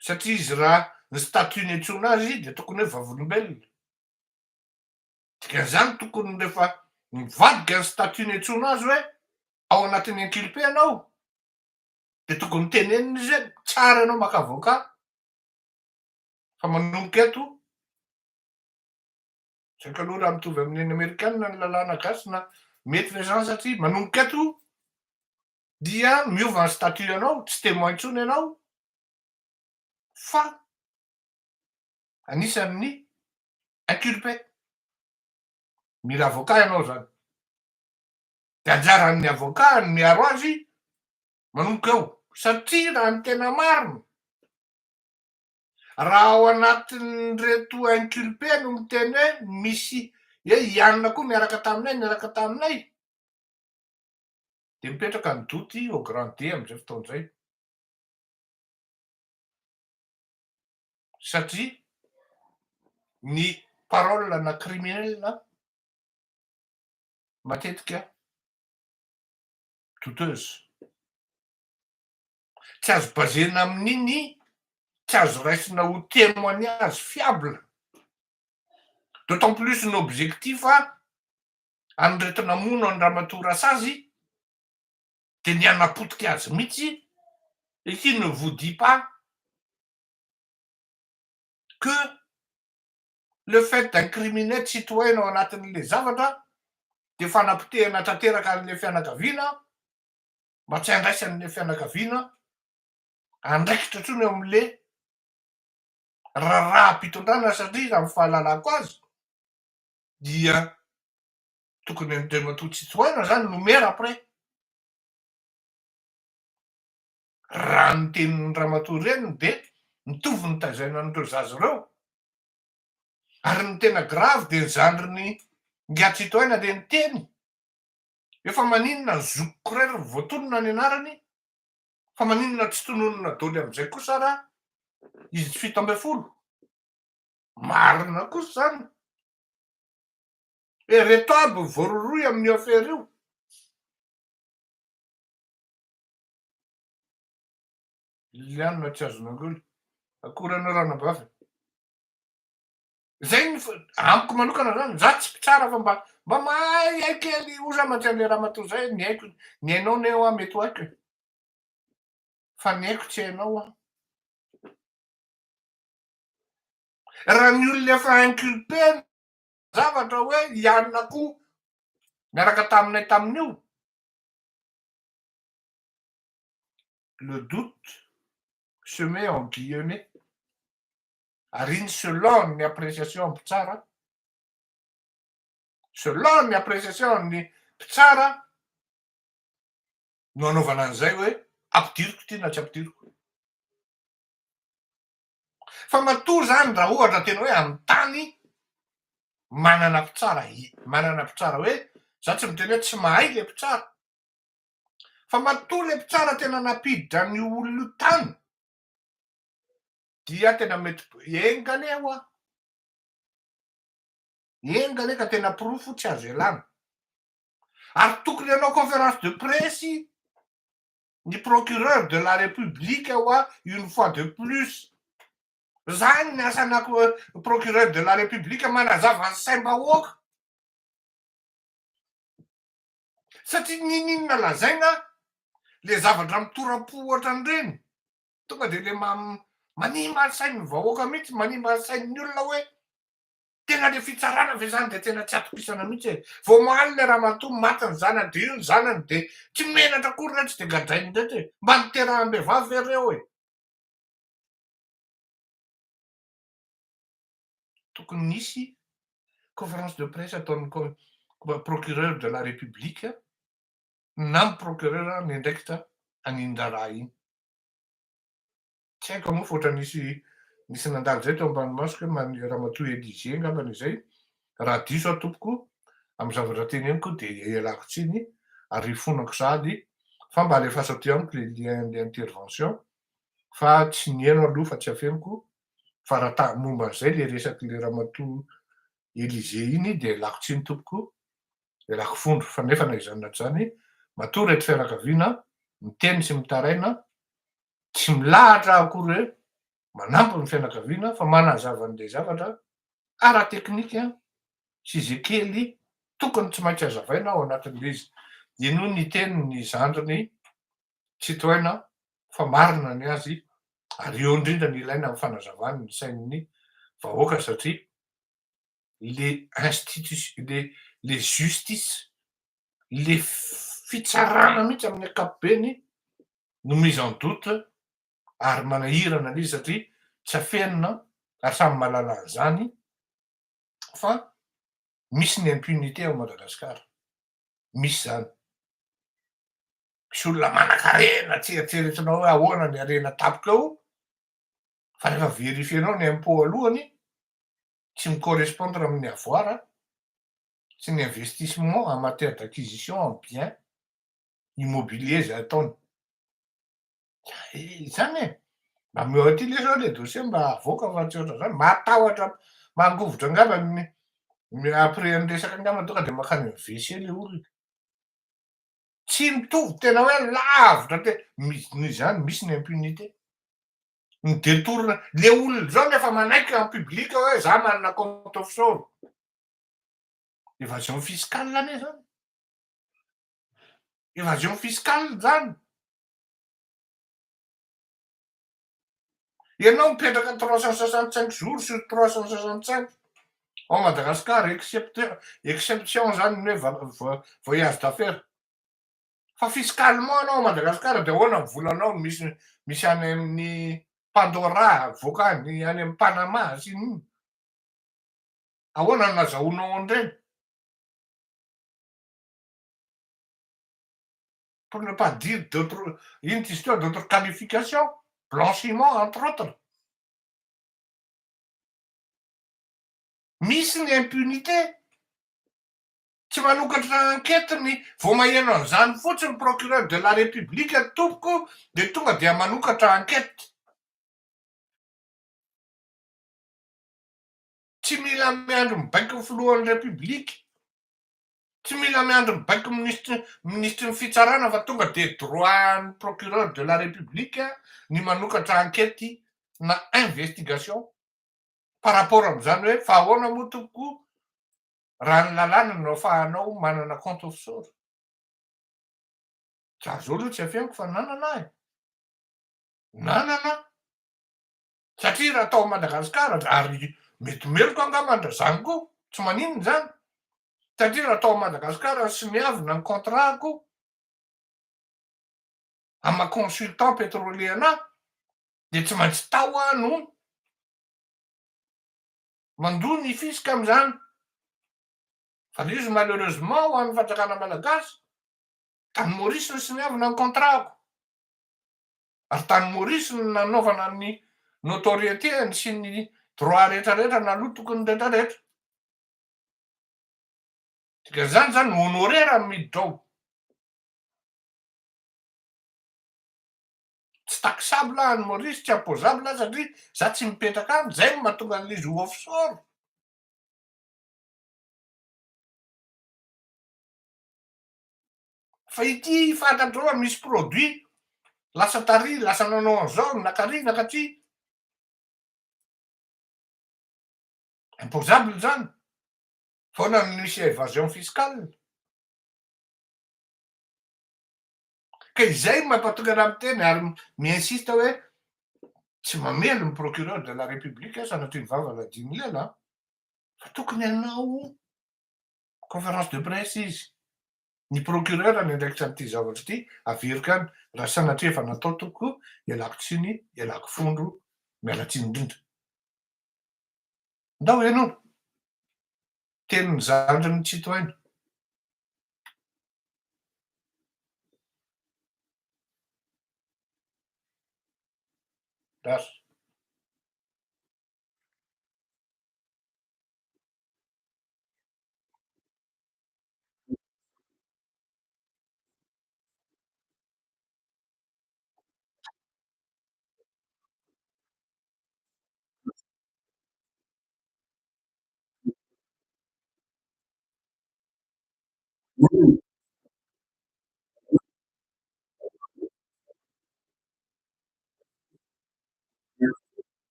Satria izy raha ny statut niantsoana azy de tokony hoe vavolombelona. Dikan'izany tokony rehefa mivadika ny statut niantsoana azy hoe ao anatin'ny inculpé anao de tokony tenenina izy hoe tsara ianao maka avocat fa manomboka eto saika aloha raha mitovy amin'ny amerikanina ny lalàna gasy na mety ve zany satria manomboka eto dia miova ny statut anao, tsy témoin intsony ianao fa anisan'ny inculpé. Mila avocat ianao zany. De anjaran'ny avocat ny miaro azy manomboka eo satria raha ny tena marina, raha ao anatin'reto inculpé no miteny hoe misy hoe ianona koa miaraka taminay de mipetraka ny doute au grand D am'izay fotoana zay. Satria ny parole na criminel matetika douteuse. Tsy azo bazena amin'iny, tsy azo raisina ho témoignage fiable. D'autant plus ny objectif an'ireto namono any ramatoa Rasazy de ny hanapotika azy mihitsy et qui ne vous dit pas que le fait d'incriminer tsy tohaina ao anatin'le zavatra de fanapotehana tanteraka an'le fianakaviana mba tsy handraisa an'le fianakaviana andraikitra intsony eo am'le raharaham-pitondrana satria raha ny fahalalako azy dia tokony andrematoa tsy tohaina zany nomera après. Raha ny tenin'ny ramatoa reny de mitovy ny tazaina an'ireo zaza ireo. Ary ny tena grave de ny zandriny ngia tsy tohaina de ny teny. Efa maninona ny zokiko iray voatonona ny anarany, fa maninona tsy tononona daholo am'izay kosa raha izy tsy 17. Marina kosa zany. E reto aby voaroroy amin'io affaire io. Lianina tsy azon'angoly, akoranao ranabavy. Zay ny amiko manokana zany, za tsy mpitsara fa mba mahay kely oza mantsy an'le ramatoa zay, ny haiko, ny hainao neo mety ho haiko e. Fa ny haiko tsy hainao raha ny olona efa inculpé zavatra hoe ianona koa miaraka taminay tamin'io, le doute se met en guillemets. Ary iny selon ny appréciation mpitsara, selon ny appréciation ny mpitsara no anaovana an'izay hoe ampidiriko ty na tsy ampidiriko. Fa matoa zany raha ohatra tena hoe amin'ny tany manana mpitsara manana mpitsara hoe za tsy miteny hoe tsy mahay le mpitsara, fa matoa le mpitsara tena napiditra ny olona tany dia tena mety engane aho a, engane ka tena pirofo tsy azo ialana. Ary tokony hanao conférence de presse ny procureur de la république hoa une fois de plus. Zany ny asana procureur de la république manazava ny saim-bahoaka. Satria ninona lazaina le zavatra mitoram-po ohatran'ireny, tonga de le manimba sain'ny vahoaka mihitsy, manimba sain'ny olona hoe tena le fitsarana ve zany de tena tsy atokisana mihitsy e. Vao maly le ramatoa maty ny zanany de io ny zanany de tsy menatra akory reto tsy de gadrainy reto e, mba niterahambe-vavy ve reo e. Tokony nisy conférence de presse ataon'ny procureur de la république na ny procureur miandraikitra anindra raha iny. Tsy haiko moa fa ohatra nisy nandalo zay teo ambanimasoko hoe ramatoa Elize angambany izay, raha diso aho tompoko amin'ny zavatra teneniko de ialako tsiny ary fonako sady fa mba alefaso aty amiko le lien intervention fa tsy nihaino aloha fa tsy afeniko, fa raha momba an'izay le resaky le ramatoa Elize iny de ialako tsiny tompoko, ialako fondro fa nefa na izany na tsy zany matoa reto fianakaviana miteny sy mitaraina tsy milahatra akory hoe manampy ny fianakaviana fa manazava an'le zavatra ara-teknika sy zay kely tokony tsy maintsy hazavaina ao anatin'le izy. Ino ny teniny zandriny citoyen fa marina ny azy ary eo indrindra ny ilaina amin'ny fanazavany ny sain'ny vahoaka satria le justice, le fitsarana mihitsy amin'ny ankapobeny no mise en doute ary manahirana an'izy satria tsy afenina ary samy mahalala an'izany fa misy ny impunité ao Madagasikara, misy zany. Misy olona manan-karena tsy eritreretinao hoe ahoana ny harena tampoka eo, fa rehefa verifienao ny impôt alohany tsy mi-correspondre amin'ny avoir sy ny investissement en matière d'acquisition en bien immobilier zay ataony. Zany e, mba meo aty lesy le dossier mba avoaka fa tsy ohatran'izany, matahotra mangovotra angamba après niresaka angamba tonga de mankany amin'ny WC le olona. Tsy mitovy tena hoe lavitra zany misy ny impunité. Ny détourne le olona zao nefa manaiky en public hoe za manana compte offshore. Évasion fiscale anie zany. Évasion fiscale zany. Ianao mipetraka 365 jours sur 365 ao Madagasikara, exception zany ny hoe voyage d'affaires. Fa fiscalement anao Madagasikara de ahoana ny volanao misy any amin'ny Pandora, voakany any amin'ny Panama sy iny. Ahoana ny nazahoanao an'ireny? Pour ne pas dire d'autres, ino ty izy teo, d'autres qualifications, blanchiment entre autres. Misy ny impunité. Tsy manokatra anketiny vao maheno an'izany fotsiny procureur de la république tompoko de tonga dia manokatra ankety. Tsy mila miandro mibaiko ny filohan'ny republique, tsy mila miandro mibaiko ministry ny fitsarana fa tonga de droit ny procureur de la république ny manokatra ankety na investigation par rapport amin'izany hoe fa ahoana moa tompoko raha ny lalàna no ahafahanao manana compte offshore. Za zao aloha tsy afeniko fa nanana ahy. Nanana. Satria raha tao Madagasikara ary mety meloko angamba andrazany koa, tsy maninona zany. Satria raha tao Madagasikara sy miavina ny contratko ama consultant pétrolier anahy de tsy maintsy tao aho no mandoa ny fisika amin'izany. Fa izy malheureusement ho an'ny fanjakana malagasy tany Maurice no sy miavina ny contratko. Ary tany Maorisy no nanaovana ny notoriétény sy ny droit rehetrarehetra nalotoko ny rehetrarehetra. Dikan'izany zany honoré raha miditra ao. Tsy taxable any Maorisy, tsy imposable satria za tsy mipetraka any, zay no mahatonga an'izy ho offshore. Fa ity fantatrao fa misy produit lasa tary, lasa nanao an'izao nakary nakaty. Imposable zany. Foana no misy évasion fiscale. Ka izay mampatonga anahy miteny ary mi-insiste hoe tsy mamelo ny procureur de la république sanatria ny vava ladimy lela, fa tokony hanao conférence de presse izy. Ny procureur ny andraikitra an'ity zavatra ity averiko any raha sanatria efa natao tokoa, ialako tsiny, ialako fondro, miala tsiny indrindra. Ndao ianao, tenin'ny zandry ny citoyen. Rasy.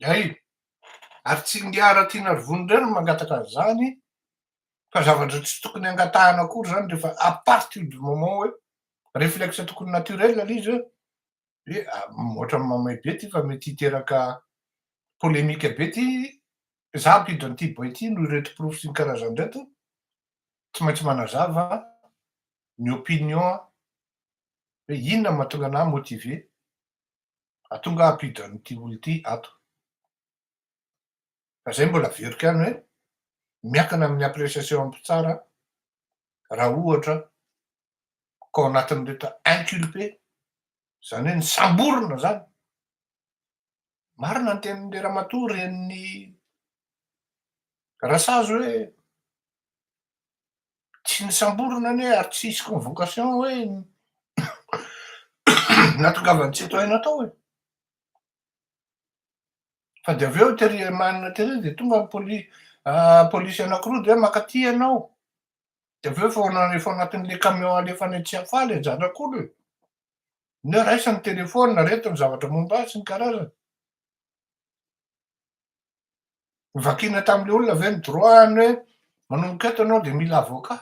Ay, ary tsy ngiara tiana rivony ireo no mangataka an'izany, fa zavatra tsy tokony angatahana akory zany rehefa à partir du moment hoe réflexe tokony naturel lay izy hoe ohatran'ny mamay be ty fa mety hiteraka polémique be ty, za ampiditra an'ity boay ity no reto-porofo sy ny karazany reto, tsy maintsy manazava ny opinion hoe inona mahatonga anahy motivé atonga ampiditra an'ity olo ity ato. Fa zay mbola averiko ihany hoe miankina amin'ny appréciation ampitsara raha ohatra ka ao anatin'ny rehetra inculpé, zany hoe ny samborona zany. Marina ny tenin'le ramatoa renin'ny Rasazy hoe tsy nisamborona anie ary tsisy convocation hoe nahatongavany citoyen natao e. Fa de aveo tery manina tery de tonga polisy anankiroa de hoe mankaty ianao. De aveo efa anatin'le camion alefany tsy afaly ajanak'olo e. Ne raisany telefôna reto ny zavatra momba azy sy ny karazany. Vakina tam'le olona ve ny droit-ny hoe manomboka eto anao de mila avocat.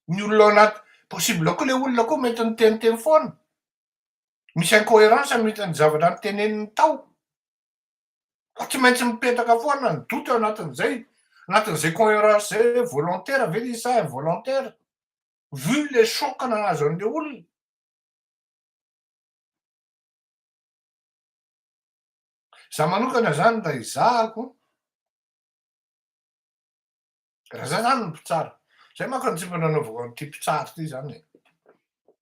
Ny olona ao anaty possible koa le olona koa mety niteniteny foana. Misy incohérence amin'ny zavatra noteneniny tao. Fa tsy maintsy mipetaka foana ny doute ao anatin'izay cohérence zay volontaire ve izy sa involontaire, vu le choc nahazo an'le olona. Za manokana zany raha izahako, raha za zany ny mpitsara, zay manko no tsy mba nanaovako an'ity mpitsara ity zany e,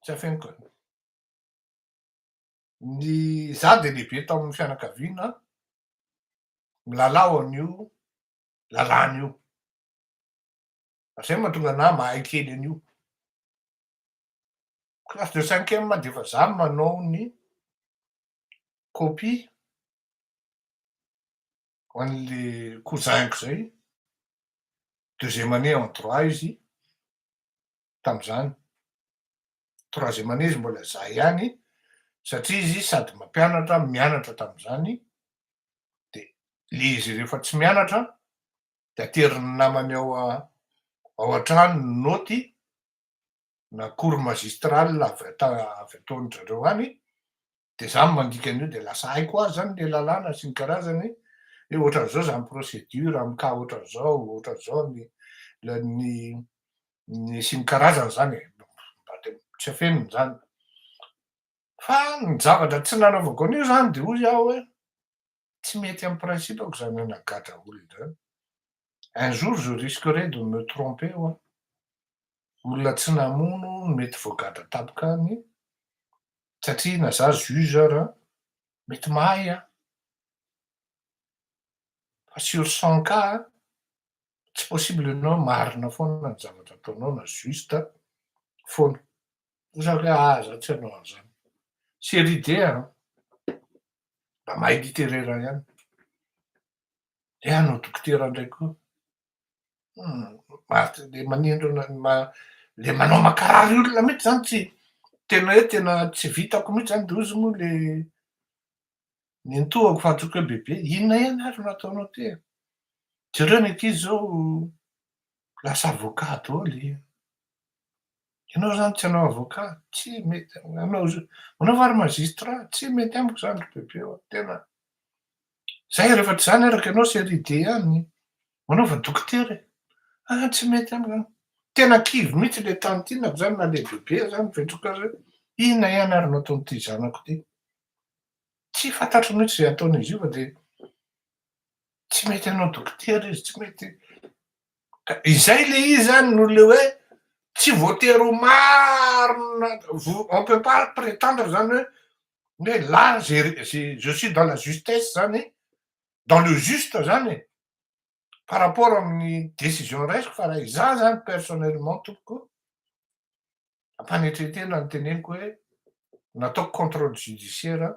tsy afeniko e. Za de lehibe tao amin'ny fianakaviana, milalao an'io lalàna io. Zay mahatonga anahy mahay kely an'io. classe de 5e de efa za manao ny copie ho an'le cousinko zay. 2e année en 3 izy tam'zany. 3e année izy mbola za ihany satria izy sady mampianatra, mianatra tam'zany, de le izy rehefa tsy mianatra de aterin'ny namany ao an-trano ny naoty na cours magistral avy ataon'ny zareo any, de za mandika an'io de lasa haiko azy zany le lalàna sy ny karazany, hoe ohatran'zao zany procédure amy cas ohatran'zao ny sy ny karazany zany e, mba de tsy afeniny zany. Fa ny zavatra tsy nanaovako an'io zany de hoy aho hoe tsy mety amy principako zany nangadra olona zany. Un jour je risquerai de me tromper hoy aho. Olona tsy namono mety voagadra tampoka any, satria na za juge ara mety mahay aho. Fa sur 100 cas tsy possible ianao marina foana ny zavatra ataonao na juste foana. Ohatrany hoe za tsy hanao an'zany. Série D mba mahay littéraire ihany. Hanao dokotera ndraiky koa. Le manindro le manao makarary olona mihitsy zany tena tsy vitako mihitsy zany de ozy moa le nentohako fantoko hoe bebe inona ihany ary nataonao ty? Jereo ny ankizy zao lasa avocat daholo. Ianao zany tsy hanao avocat? Tsy mety manao ary magistrat? Tsy mety amiko zany ry bebe tena. Zay rehefa tsy zany araka ianao série D ihany, manaova dokotera e, tsy mety amiko zany. Tena kivy mihitsy le tantinako zany na le bebe zany mivetroka azy hoe inona ihany ary nataon'ty zanako ty? Tsy fantatro mihitsy zay ataon'izy io fa de tsy mety hanao dokotera izy, tsy mety. Izay le izy zany no le hoe tsy voatery ho marina, on peut pas prétendre zany hoe là je suis dans la justesse zany, dans le juste zany par rapport amin'ny décision raisiko fa raha izaho zany personnellement tompoko ampanetretena ny teneniko hoe nataoko contrôle judiciaire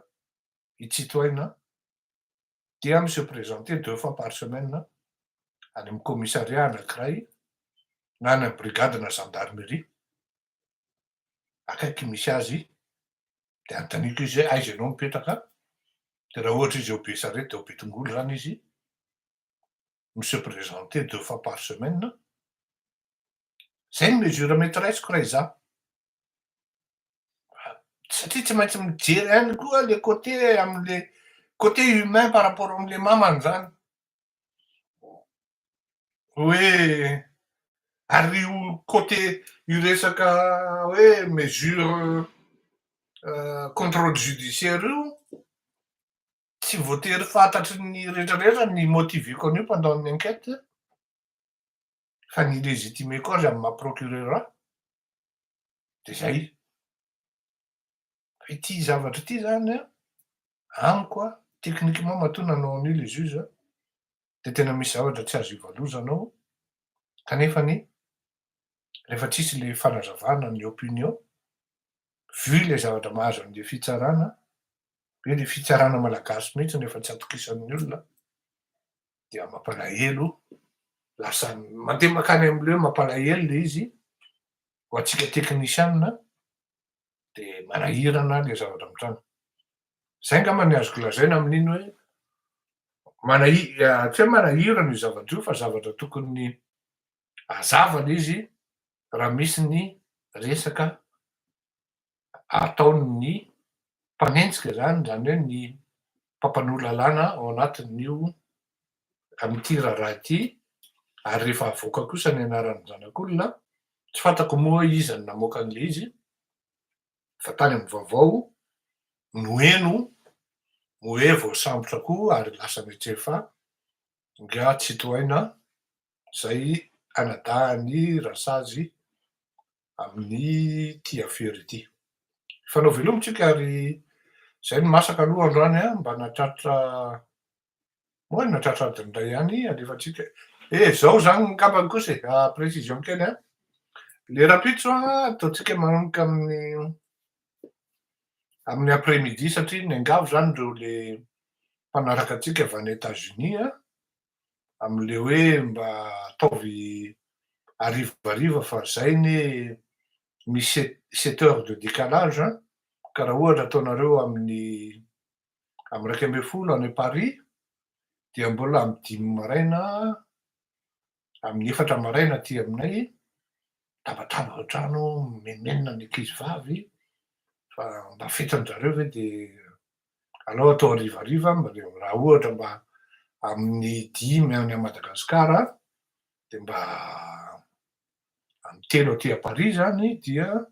itsitoena dia me se présenter 2 fois par semaine any amy commissariat anankiray na any amy brigade na gendarmerie akaiky misy azy, de anontaniko izy hoe aiza ianao mipetraka? De raha ohatra izy eo Besarety eo Betongolo zany izy, me se présenter 2 fois par semaine. Zay ny mesure maîtreseko raha izaho. Satria tsy maintsy mijery ihany koa le côté am'le côté humain par rapport am'le mamany zany. Hoe ary io côté io resaka hoe mesure contrôle judiciaire io, tsy voatery fantatry ny rehetrarehetra ny motiveko an'io pendant ny enquête, fa ny légitimeko azy amy maha procureur. De zay. Ity zavatra ity zany amiko techniquement matoa nanao an'io le juge de tena misy zavatra tsy azo ivalozana ao, kanefany rehefa tsisy le fanazavana ny opinion, vu le zavatra mahazo an'le fitsarana, hoe le fitsarana malagasy mihitsy nefa tsy atokisan'ny olona, dia mampalahelo, lasa mandeha makany am'le hoe mampalahelo le izy ho antsika technicienne de manahirana le zavatra mitranga. Zay angamba ny azoko lazaina amin'iny hoe tsy hoe manahirana io zavatra io fa zavatra tokony hazavana izy raha misy ny resaka ataon'ny mpanenjika zany hoe ny mpampanohy lalàna ao anatin'io am'ty raharaha ity, ary rehefa avoaka kosa ny anaran'ny zanak'olona, tsy fantako moa hoe iza ny namoaka an'le izy, fa tany amy vaovao noheno hoe voasambotra koa ary lasa niatsefa nga tsitoena zay anadahany rasazy amin'ny ty affaire ity. Fanao velomy tsika ary zay no masaka aloha androany mba nahatratra moa nahatratra adiny ray ihany alefatsika. Zao zany ngambany kosa précision kely le rapitso ataotsika manomboka amin'ny amin'ny après-midi satria ny angavo zany reo le mpanaraka antsika avy any États-Unis a, am'le hoe mba ataovy harivariva fa zay misy 7 heures de décalage a, ka raha ohatra ataonareo amy 12:30 any Paris, dia mbola amy 5 maraina, amin'ny 4 maraina aty aminay, tabataba an-trano mimenina ny ankizivavy fa mba fetinjareo ve de aleo atao harivariva mba le raha ohatra mba amin'ny 5 any Madagasikara de mba amy 3 aty à Paris zany dia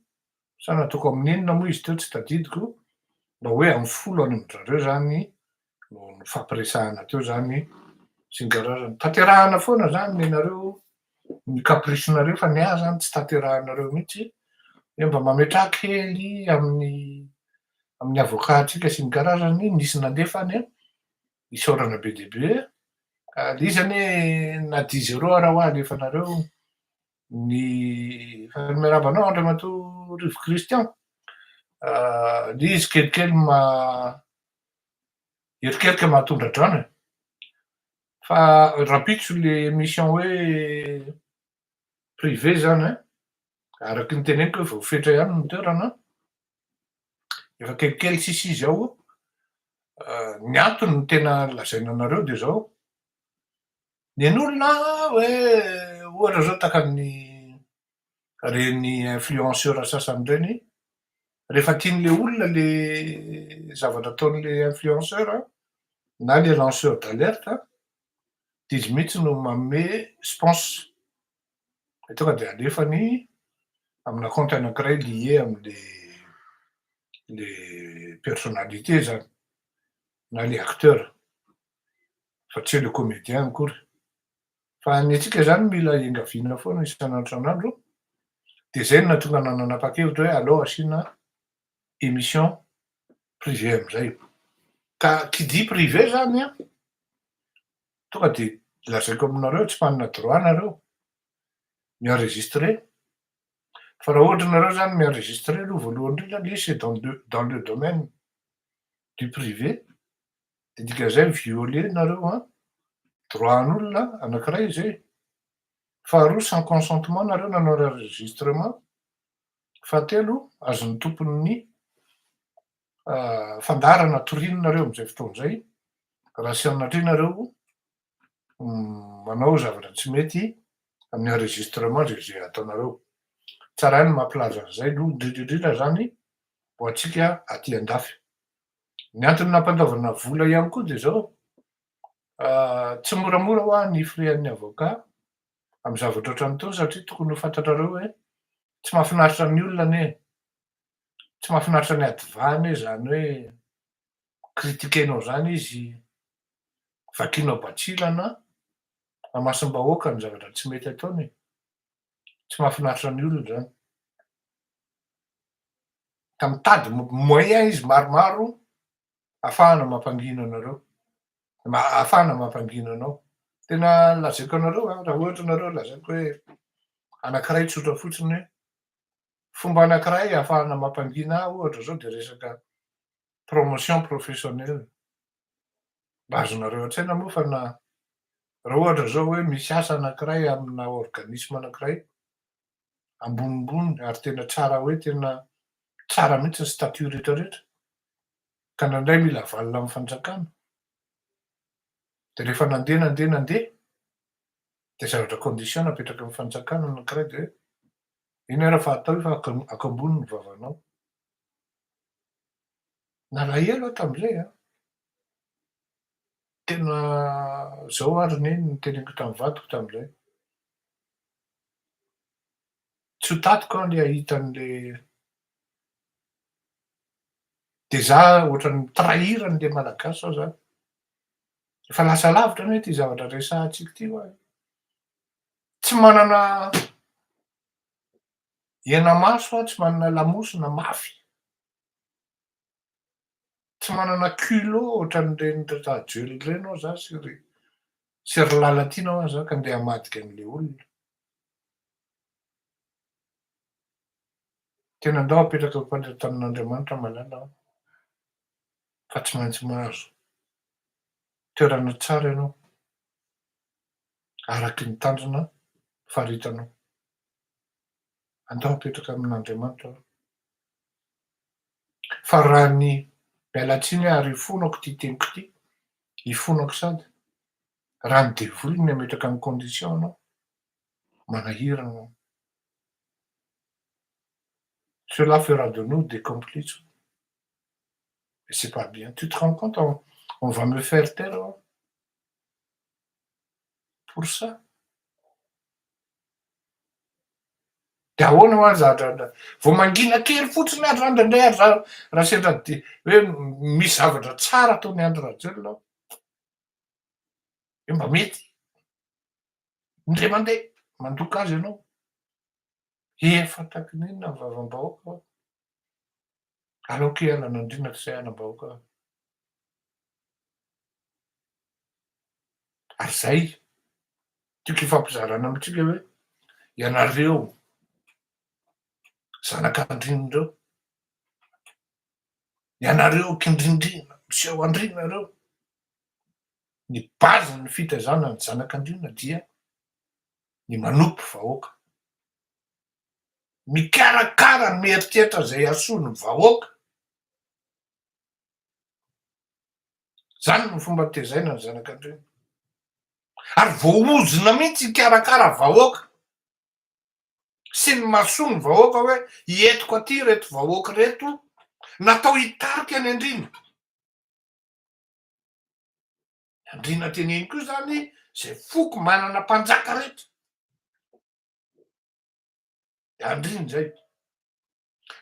sa nataoko amin'enina moa izy teo tsy tadidiko, mba hoe amy 10 any amin-jareo zany no nifampiresahana teo zany sy ny karazany. Tanterahana foana zany nenareo ny caprice-nareo fa ny ahy zany tsy tanterahanareo mihitsy hoe mba mametraha kely amin'ny avocat-ntsika sy ny karazany, nisy nandefa any a, isaorana be dia be, le izy anie na 10 € ara ho alefanareo ny fa miarabanao Andriamatoa Rivo Kristian, le izy kelikely erikerika mahatondra drano e, fa rapitso le émission hoe privé zany a, araky ny teneniko hoe voafetra ihany ny toerana, efa kelikely tsisy izy ao, ny antony no tena lazaina anareo de zao: nen'olona hoe ohatra zao reny influenceur sasany reny, rehefa tian'le olona le zavatra ataon'le influenceur na le lanceur d'alerte, de izy mihitsy no manome sponsor, de tonga de alefany amina compte anankiray lié am'le personnalité zany, na le acteur, fa tsy hoe le comédien akory. Fa ny antsika zany mila iangaviana foana isan'andro isan'andro, de zay no nahatonga ana nanapa-kevitra hoe aleo asiana émission privé am'zay. Ka qui dit privé zany a, tonga de lazaiko aminareo tsy manana droit nareo mi-enregistrer, fa raha ohatra nareo zany mi-enregistrer aloha voalohany indrindra le c'est dans le domaine du privé, de dikan'izay mivioler nareo droit-n'olona anankiray zay. Faharoa sans consentement nareo nanao enregistrement. Fahatelo azon'ny tompon'ny fandarana torinonareo am'zay fotoan'zay raha sy anatria nareo manao zavatra tsy mety amin'ny enregistrement zay ataonareo. Tsarainy mampilaza an'zay aloha indrindrandrindra zany ho antsika aty andafy. Ny antony nampandaovana vola ihany koa de zao: tsy moramora ho ahy ny frais-n'ny avocat amy zavatra ohatran'itony satria tokony ho fantatrareo hoe tsy mahafinaritra ny olona anie, tsy mahafinaritra ny adivany hoe zany hoe critiquenao zany izy, vakianao batsilana, hamasim-bahoaka ny zavatra tsy mety ataony, tsy mahafinaritra ny olona zany. Ka mitady moyen izy maromaro ahafahana mampangina anareo, ahafahana mampangina anao. Tena lazaiko anareo raha ohatra nareo lazaiko hoe anankiray tsotra fotsiny hoe fomba anankiray ahafahana mampangina ahy ohatra zao de resaka promotion professionnelle. Mba azonareo an-tsaina moa fa na raha ohatra zao hoe misy asa anankiray amina organisme anankiray ambonimbony ary tena tsara hoe tena tsara mihitsy ny statut rehetrarehetra, ka nandray mila avalona amy fanjakana, de rehefa nandeha de zavatra condition napetraka amy fanjakana anankiray de hoe iny ara fahatao fa akoambony ny vavanao. Nalahelo aho tam'zay tena zao ary neny no teneniko tamy vadiko tam'zay. Tsy ho tatiko aho le ahita an'le de za ohatran'ny trahir an'le malagasy aho zany. Efa lasa lavitra anie ty zavatra resahantsika ty hoy. Tsy manana hena maso aho, tsy manana lamosina mafy, tsy manana culot ohatran'ireny rajolo reny aho za sy ry lalatiana hoy za ka andeha hamadika an'le olona. Tena andao hapetraka amy fandraisan'Andriamanitra malala aho. fa tsy maintsy mahazo toerana tsara ianao araky ny tanjona faritanao. Andao apetraka amin'Andriamanitra aho. Fa raha ny mialatsiny hoe ary hifonako ty teniko ty, hifonako sady raha ny devoly ny ametraka ny condition anao, manahira anao. Cela fera de nous des complices. Et c'est pas bien. Tu te rends compte, on va me faire taire pour ça. De ahoana ho azy vao mangina kely fotsiny azy randrandray azy raha sendra hoe misy zavatra tsara ataony Andry Rajoelina ao. Mba mety indray mandeha mandoka azy ianao. Efa taky n'inona ny vavam-bahoaka ao. Aleoko hialana andrina ty zay hanam-bahoaka aho. Ary zay tiako hifampizarana amitsika hoe ianareo zanak'andrinireo, ianareo ankindrindrina miseho andrina reo, ny bazy ny fitaizana ny zanak'andrina dia ny manompo vahoaka, mikarakara ny mieritreritra zay asony vahoaka. Zany no fomba tezaina ny zanak'andrina. Ary voaozona mihitsy hikarakara vahoaka sy ny mahasoa ny vahoaka hoe hietiko aty reto vahoaka reto natao hitarika any andrina. Andrina teneny koa zany zay foko manana mpanjaka rehetra. De andrina zay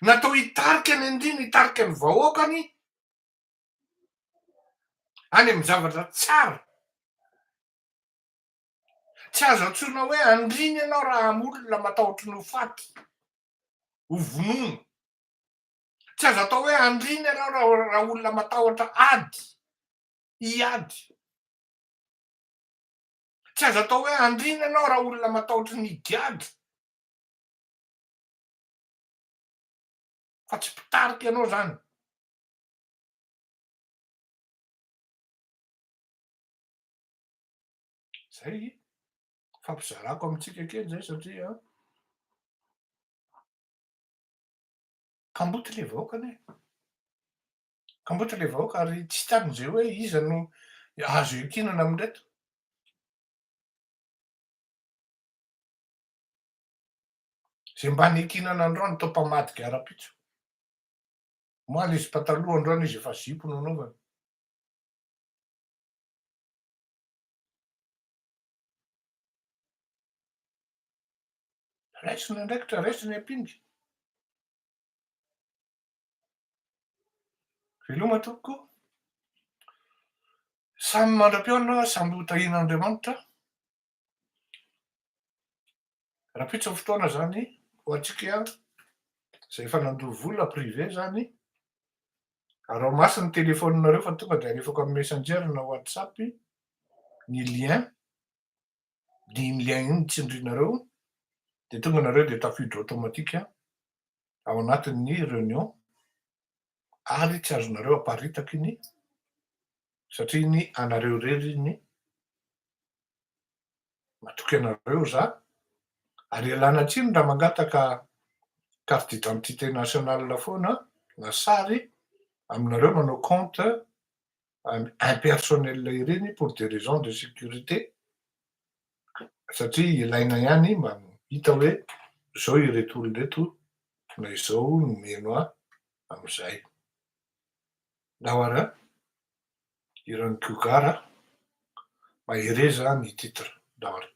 natao hitarika any andrina, hitarika ny vahoakany any amin'ny zavatra tsara. Tsy azo antsoina hoe andrina ianao raha amolona matahotra ny ho faty, ho vonoina. Tsy azo atao hoe andrina ianao raha olona matahotra ady, hiady. Tsy azo atao hoe andrina ianao raha olona matahotra ny higiady. Fa tsy mpitarika ianao zany. Zay fampizarako amitsika kely zay satria kamboty le vahoaka anie. Kamboty le vahoaka ary tsy hitan'izay hoe iza no azo ikinana amin'reto. Zay mba nikinana androany tao mpamadika ara-pitso. Moa le izy pataloha androany izy efa zipo no anaovany. Raisiny andraikitra, raisiny ampinga. Veloma tokoa. Samy mandram-piona, samy hotahian'Andriamanitra. Rapitso ny fotoana zany ho antsika zay efa nandoha vola privé zany. Ary ao masy ny telefoninareo fa tonga de alefako amin'ny messenger na WhatsApp ny lien. Ny lien iny tsindrinareo de tonga nareo de tafiditra automatika ao anatin'ny réunion ary tsy azonareo aparitaky iny satria ny anareo rery iny matoky anareo za. Ary ialana tsiny raha mangataka carte d'identité nationale foana na sary aminareo manao compte impersonnel ireny pour des raisons de sécurité. Satria ilaina ihany mba hita hoe zao ireto olona reto na izao no meno am'izay. Dahora irany kogara mahereza ny titre dahora.